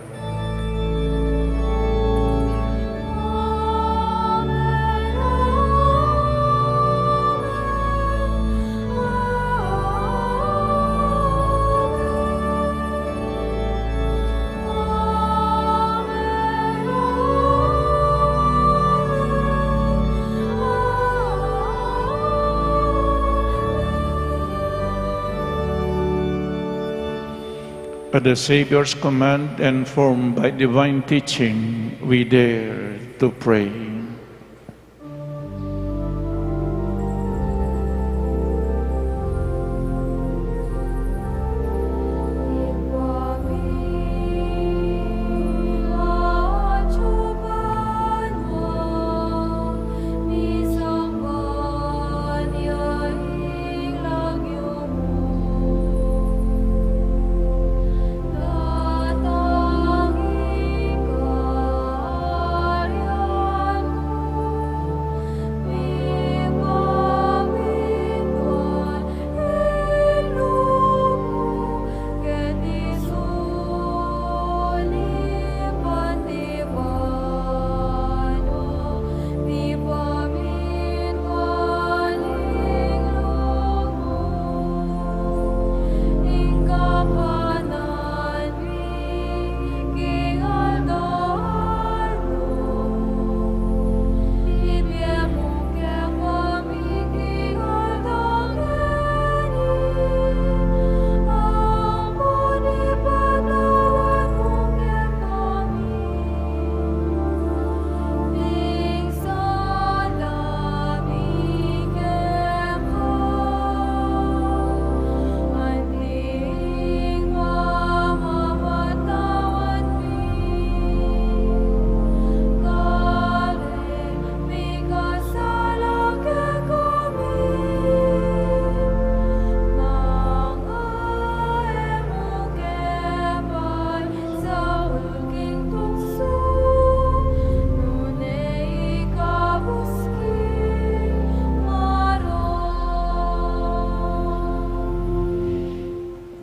At the Savior's command and formed by divine teaching, we dare to pray.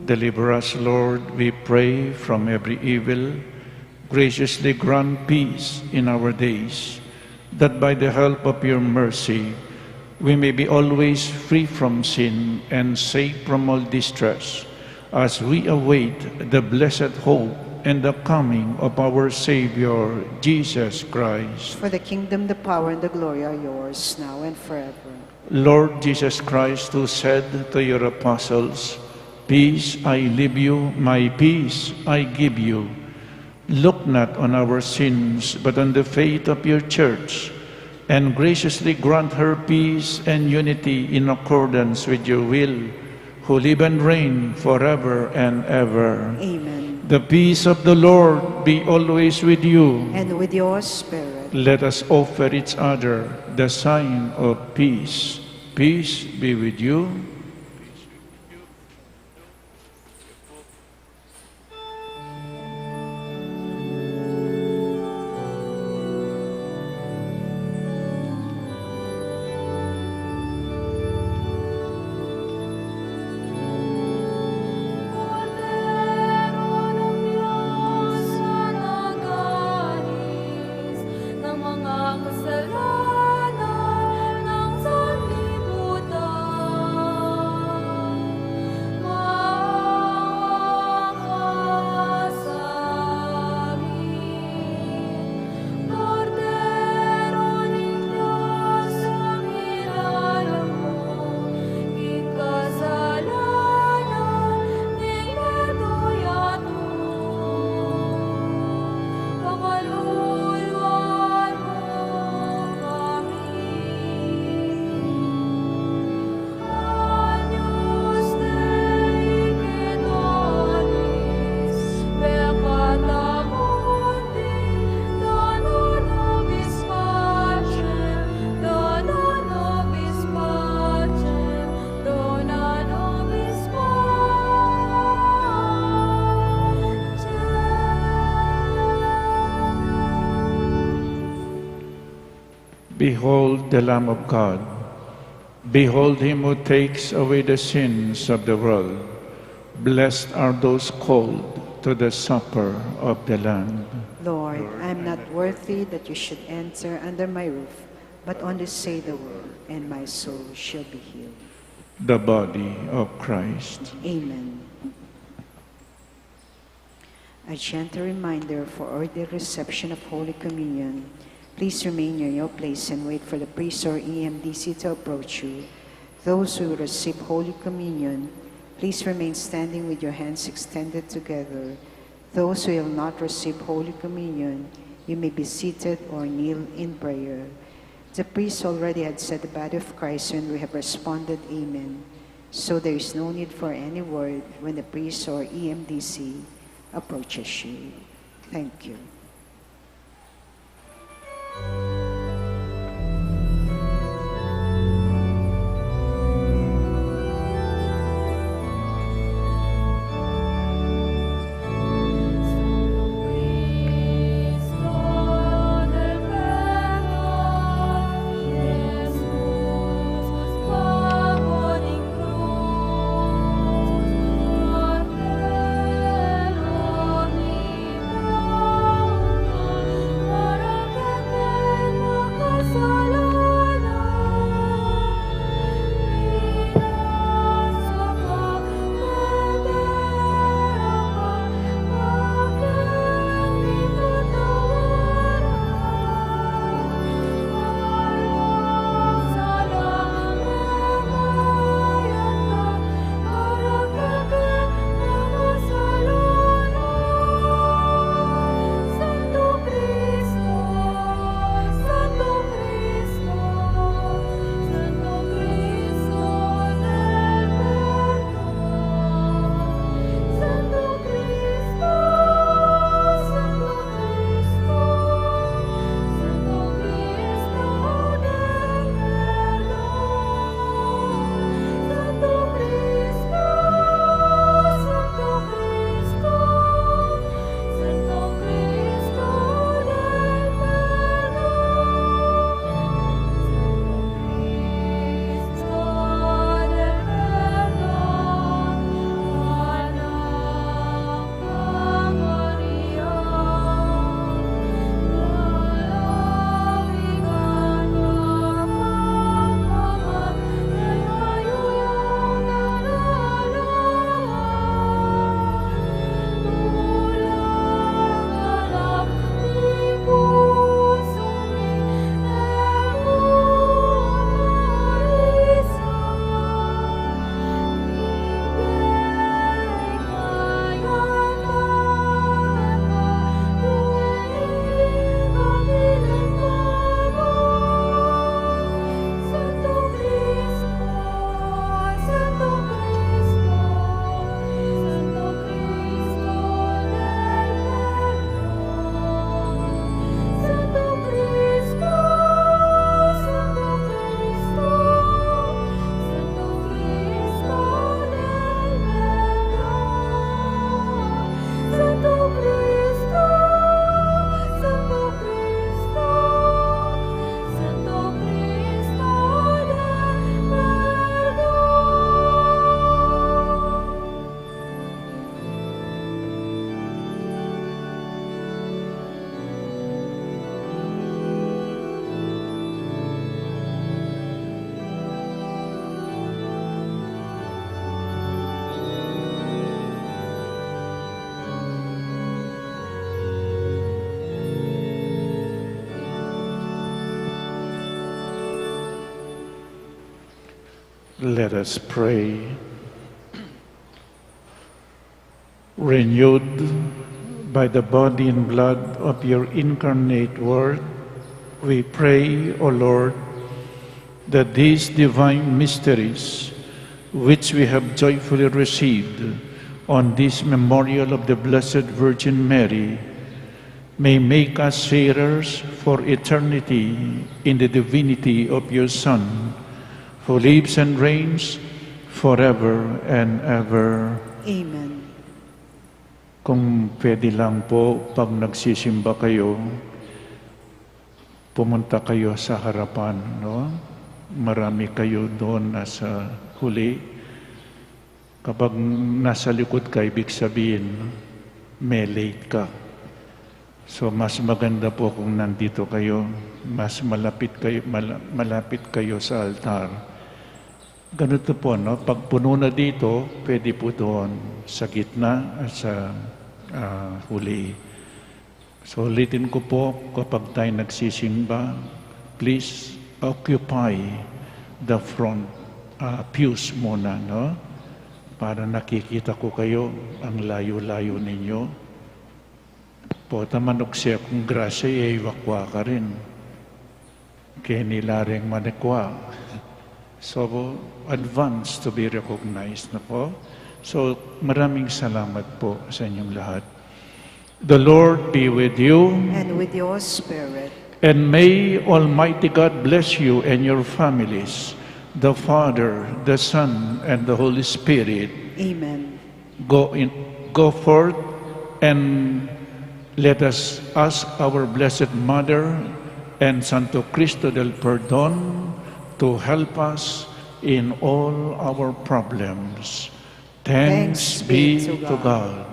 Deliver us, Lord, we pray, from every evil. Graciously grant peace in our days, that by the help of your mercy we may be always free from sin and safe from all distress, as we await the blessed hope and the coming of our Savior, Jesus Christ. For the kingdom, the power, and the glory are yours, now and forever. Lord Jesus Christ, who said to your apostles, "Peace I leave you, my peace I give you," look not on our sins, but on the faith of your church, and graciously grant her peace and unity in accordance with your will, who live and reign forever and ever. Amen. The peace of the Lord be always with you. And with your spirit. Let us offer each other the sign of peace. Peace be with you. Cordero ng Diyos na nagalis ng mga kasalanan ng sanlibutan, maawa sa amin. Cordero ng Diyos ang hinalang mo, kasalanan ng natuyatu. Pamaluluan mo kami. Agnus Dei que nobis peccata mundi, dona nobis pacem, dona nobis pacem, dona nobis pacem. Behold the Lamb of God. Behold him who takes away the sins of the world. Blessed are those called to the supper of the Lamb. Lord, I am not worthy that you should enter under my roof, but only say the word, and my soul shall be healed. The body of Christ. Amen. A gentle reminder for order reception of Holy Communion. Please remain in your place and wait for the priest or EMDC to approach you. Those who will receive Holy Communion, please remain standing with your hands extended together. Those who will not receive Holy Communion, you may be seated or kneel in prayer. The priest already had said the body of Christ, and we have responded, Amen. So there is no need for any word when the priest or EMDC approaches you. Thank you. Cristo Let us pray. Renewed by the body and blood of your incarnate Word, we pray, O Lord, that these divine mysteries, which we have joyfully received on this memorial of the Blessed Virgin Mary, may make us sharers for eternity in the divinity of your Son, who lives and reigns forever and ever. Amen. Kung pwede lang po, pag nagsisimba kayo, pumunta kayo sa harapan, no? Marami kayo doon nasa huli. Kapag nasa likod ka, ibig sabihin, may late ka. So mas maganda po kung nandito kayo, mas malapit kayo sa altar. Ganito po, no? Pag puno na dito, pwede po doon sa gitna at sa huli. So ulitin ko po, kapag tayo nagsisimba, please occupy the front pews muna, no? Para nakikita ko kayo, ang layo-layo ninyo. Po, tamanok siya kung grasya, iwakwa ka rin. Kaya nilareng manekwa. So, advance to be recognized na po. So, maraming salamat po sa inyong lahat. The Lord be with you, And with your spirit, and may Almighty God bless you and your families, the Father, the Son, and the Holy Spirit. amen. Go forth and let us ask our Blessed Mother and Santo Cristo del Perdón to help us in all our problems. Thanks be to God.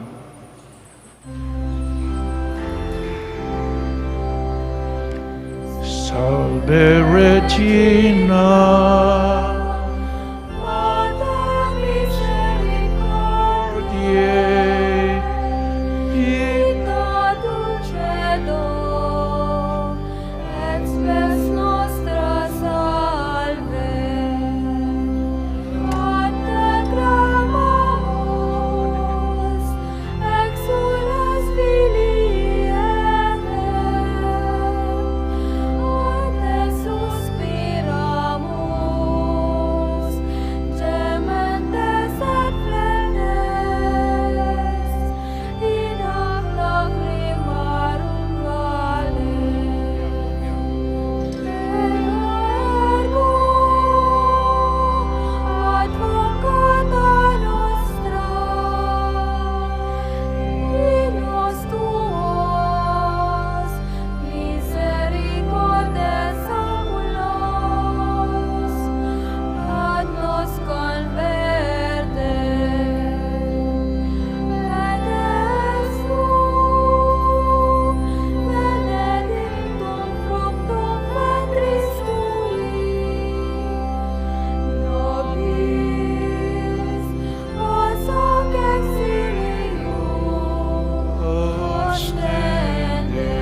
Salve Regina, Mater misericordiae, Vita dulcedo, et spes nostra salve. A te clamamus, exules filii Eve. A te suspiramus, gementes et flenes, in hoc lacrimarum vale. Ergo, advocata nostra, in nos tuos, misericordes oculos, ad nos converte. Ledes tu, benedictum fructum ventris tui, nobis os hoc exilium ostende.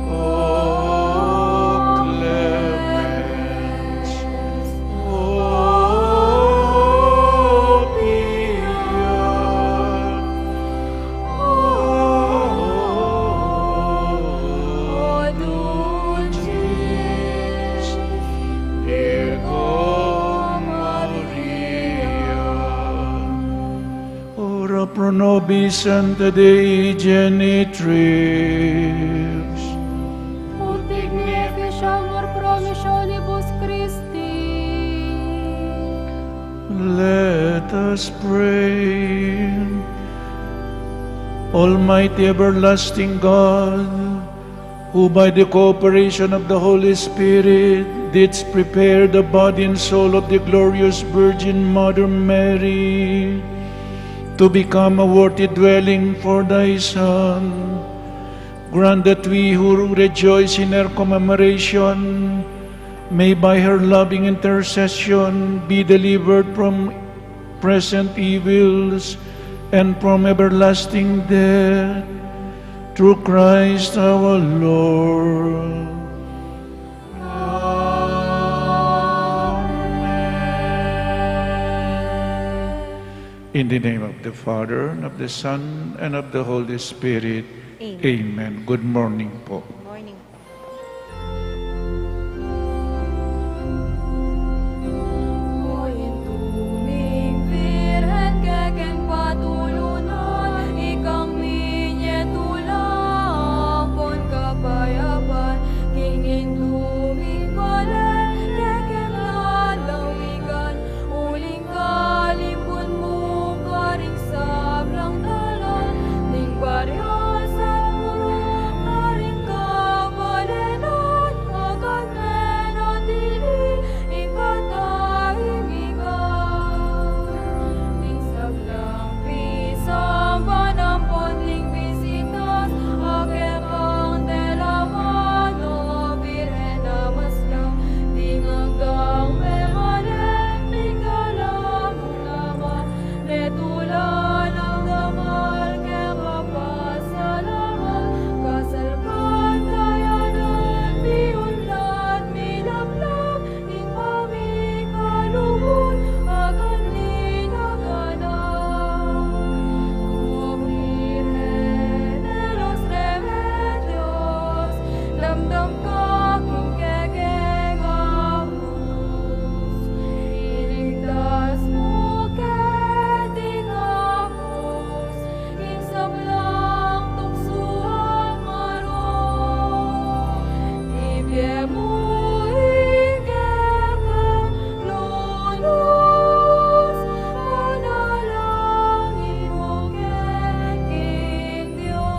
O clemens, O pia, O dulcis Ego Maria. Ora pro nobis Sancta Dei Genitrix. ut dignificiamur promissionibus Christi. Let us pray. Almighty everlasting God, who by the cooperation of the Holy Spirit didst prepare the body and soul of the glorious Virgin Mother Mary to become a worthy dwelling for thy Son, grant that we who rejoice in her commemoration may by her loving intercession be delivered from present evils and from everlasting death, through Christ our Lord. Amen. In the name of the Father, and of the Son, and of the Holy Spirit. Amen. Good morning po. Morning. Oyin tuming Virhen kekeng patulunan, ikang minye tulang pon kapayapan, kingin tuming balen kekeng lalawigan, uling kalimpun mo karing sablang dalan, ning baryo sa puro karing kabalenan, agad menatili ikatahimikan. Ning sablang pisang panampon ning bisitas, akepang delaman o Virhen namaslang, ning hanggang memalen ning galang naman, netulan ang gamal kekapasalaman, kasalpan kayanan miunlad milaplam, ing pamikalubot akan linaganan. O Virgen de los Remedios, damdam ka kung kekeng ahus, iligtas mo keting ahus, ing sablang tukso ang maron, ibye mo ing kekeng lunos, manalangin mo keking Diyos.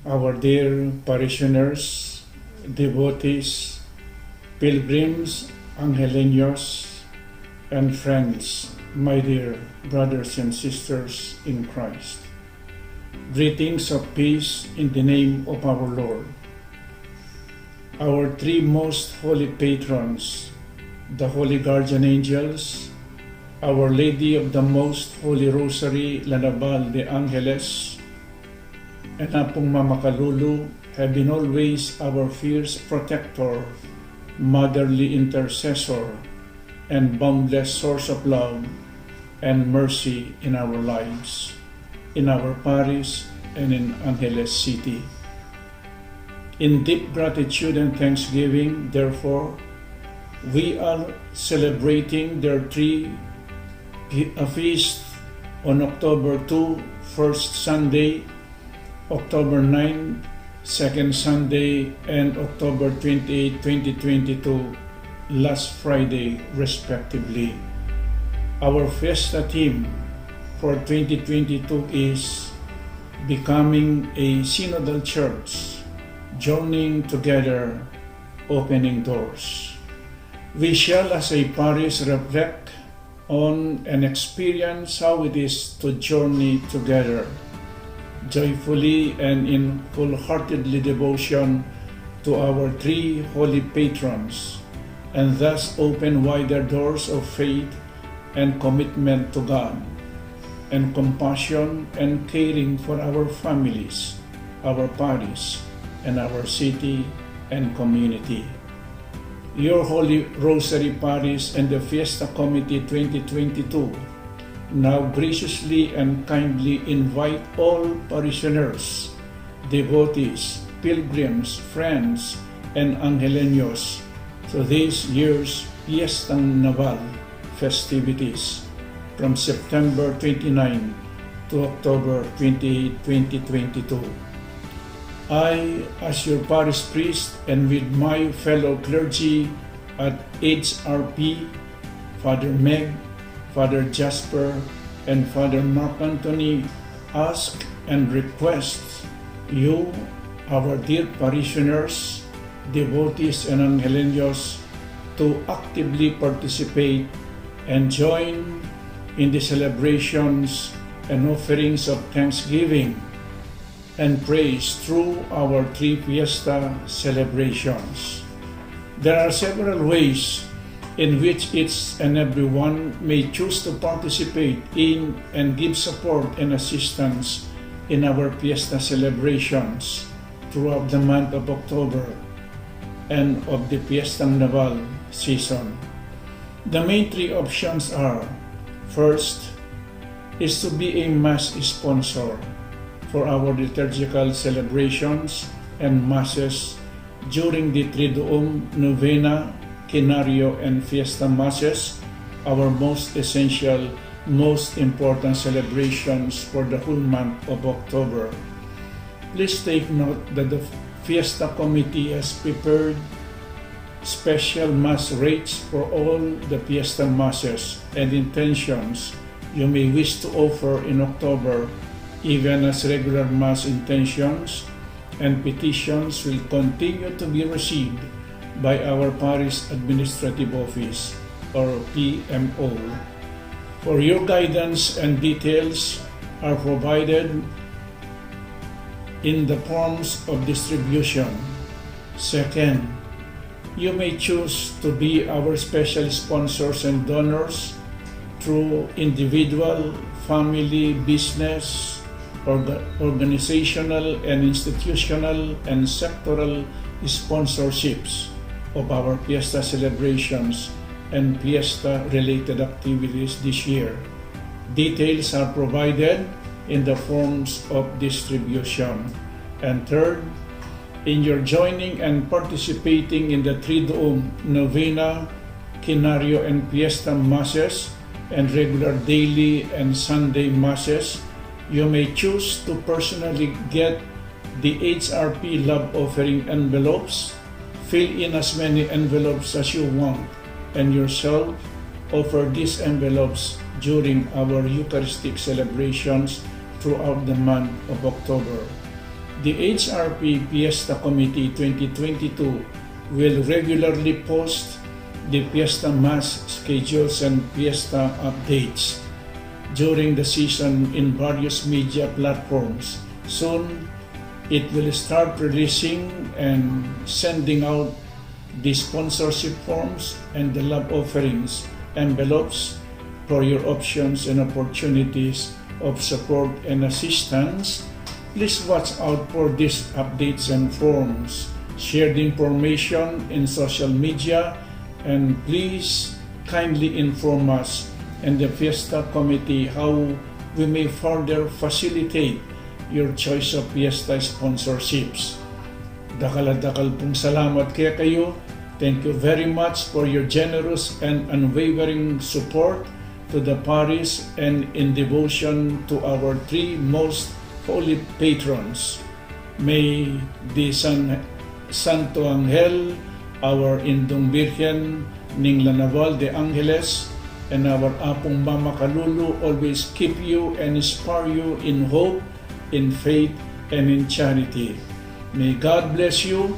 Our dear parishioners, devotees, pilgrims, Angelenos, and friends, my dear brothers and sisters in Christ. Greetings of peace in the name of our Lord. Our three most holy patrons, the Holy Guardian Angels, Our Lady of the Most Holy Rosary, La Naval de Angeles, and Apong Mama Kalulu have been always our fierce protector, motherly intercessor, and boundless source of love and mercy in our lives, in our parish, and in Angeles City. In deep gratitude and thanksgiving, therefore, we are celebrating their a feast on October 2, first Sunday, October 9, second Sunday, and October 28, 2022, last Friday, respectively. Our Fiesta theme for 2022 is Becoming a Synodal Church, Journeying Together, Opening Doors. We shall as a parish reflect on and experience how it is to journey together, joyfully and in full-heartedly devotion to our three holy patrons, and thus open wider doors of faith and commitment to God, and compassion and caring for our families, our parish, and our city and community. Your Holy Rosary Parish and the Fiesta Committee 2022 now graciously and kindly invite all parishioners, devotees, pilgrims, friends, and Angelenos to this year's Fiesta Naval festivities from September 29 to October 28, 2022. I, as your parish priest, and with my fellow clergy at HRP, Father Meg, Father Jasper, and Father Mark Anthony, ask and request you, our dear parishioners, devotees, and Angelenos, to actively participate and join in the celebrations and offerings of thanksgiving and praise through our three fiesta celebrations. There are several ways in which each and everyone may choose to participate in and give support and assistance in our fiesta celebrations throughout the month of October and of the Fiesta Naval season. The main three options are: first is to be a mass sponsor for our liturgical celebrations and masses during the Triduum, Novena, Quinario, and Fiesta Masses, our most essential, most important celebrations for the whole month of October. Please take note that the Fiesta Committee has prepared special Mass rates for all the Fiesta Masses and intentions you may wish to offer in October, even as regular Mass intentions and petitions will continue to be received by our Parish Administrative Office or PMO. For your guidance and details are provided in the forms of distribution. Second, you may choose to be our special sponsors and donors through individual, family, business, organizational and institutional and sectoral sponsorships of our Fiesta celebrations and Fiesta-related activities this year. Details are provided in the forms of distribution. And third, in your joining and participating in the Triduum, Novena, Quinario, and Fiesta Masses and regular daily and Sunday Masses, you may choose to personally get the HRP love offering envelopes, fill in as many envelopes as you want, and yourself offer these envelopes during our Eucharistic celebrations throughout the month of October. The HRP Fiesta Committee 2022 will regularly post the Fiesta Mass schedules and Fiesta updates during the season in various media platforms. Soon, it will start releasing and sending out the sponsorship forms and the love offerings envelopes for your options and opportunities of support and assistance. Please watch out for these updates and forms. Share the information in social media and please kindly inform us and the Fiesta Committee how we may further facilitate your choice of Fiesta sponsorships. Dakal pong salamat kaya kayo. Thank you very much for your generous and unwavering support to the parish and in devotion to our three most holy patrons. May the Santo Angel, our Indong Birhen, Ning Lanaval de Angeles, and our Apong Mama Kalulu always keep you and inspire you in hope, in faith, and in charity. May God bless you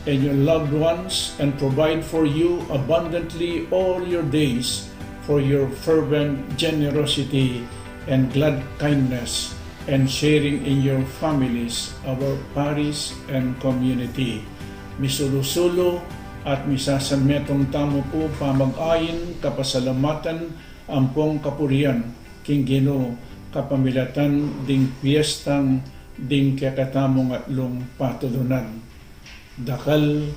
and your loved ones and provide for you abundantly all your days for your fervent generosity and glad kindness and sharing in your families, our parish and community. Misulusulo at misasanmetong tamo po pamag-ayin kapasalamatan ampong kapurian king Ginoo kapamilatan ding piyestang ding kakatamong atlong patulunan. Dakal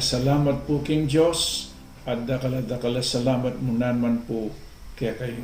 salamat po king Diyos at dakala salamat munan man po kaya kayo.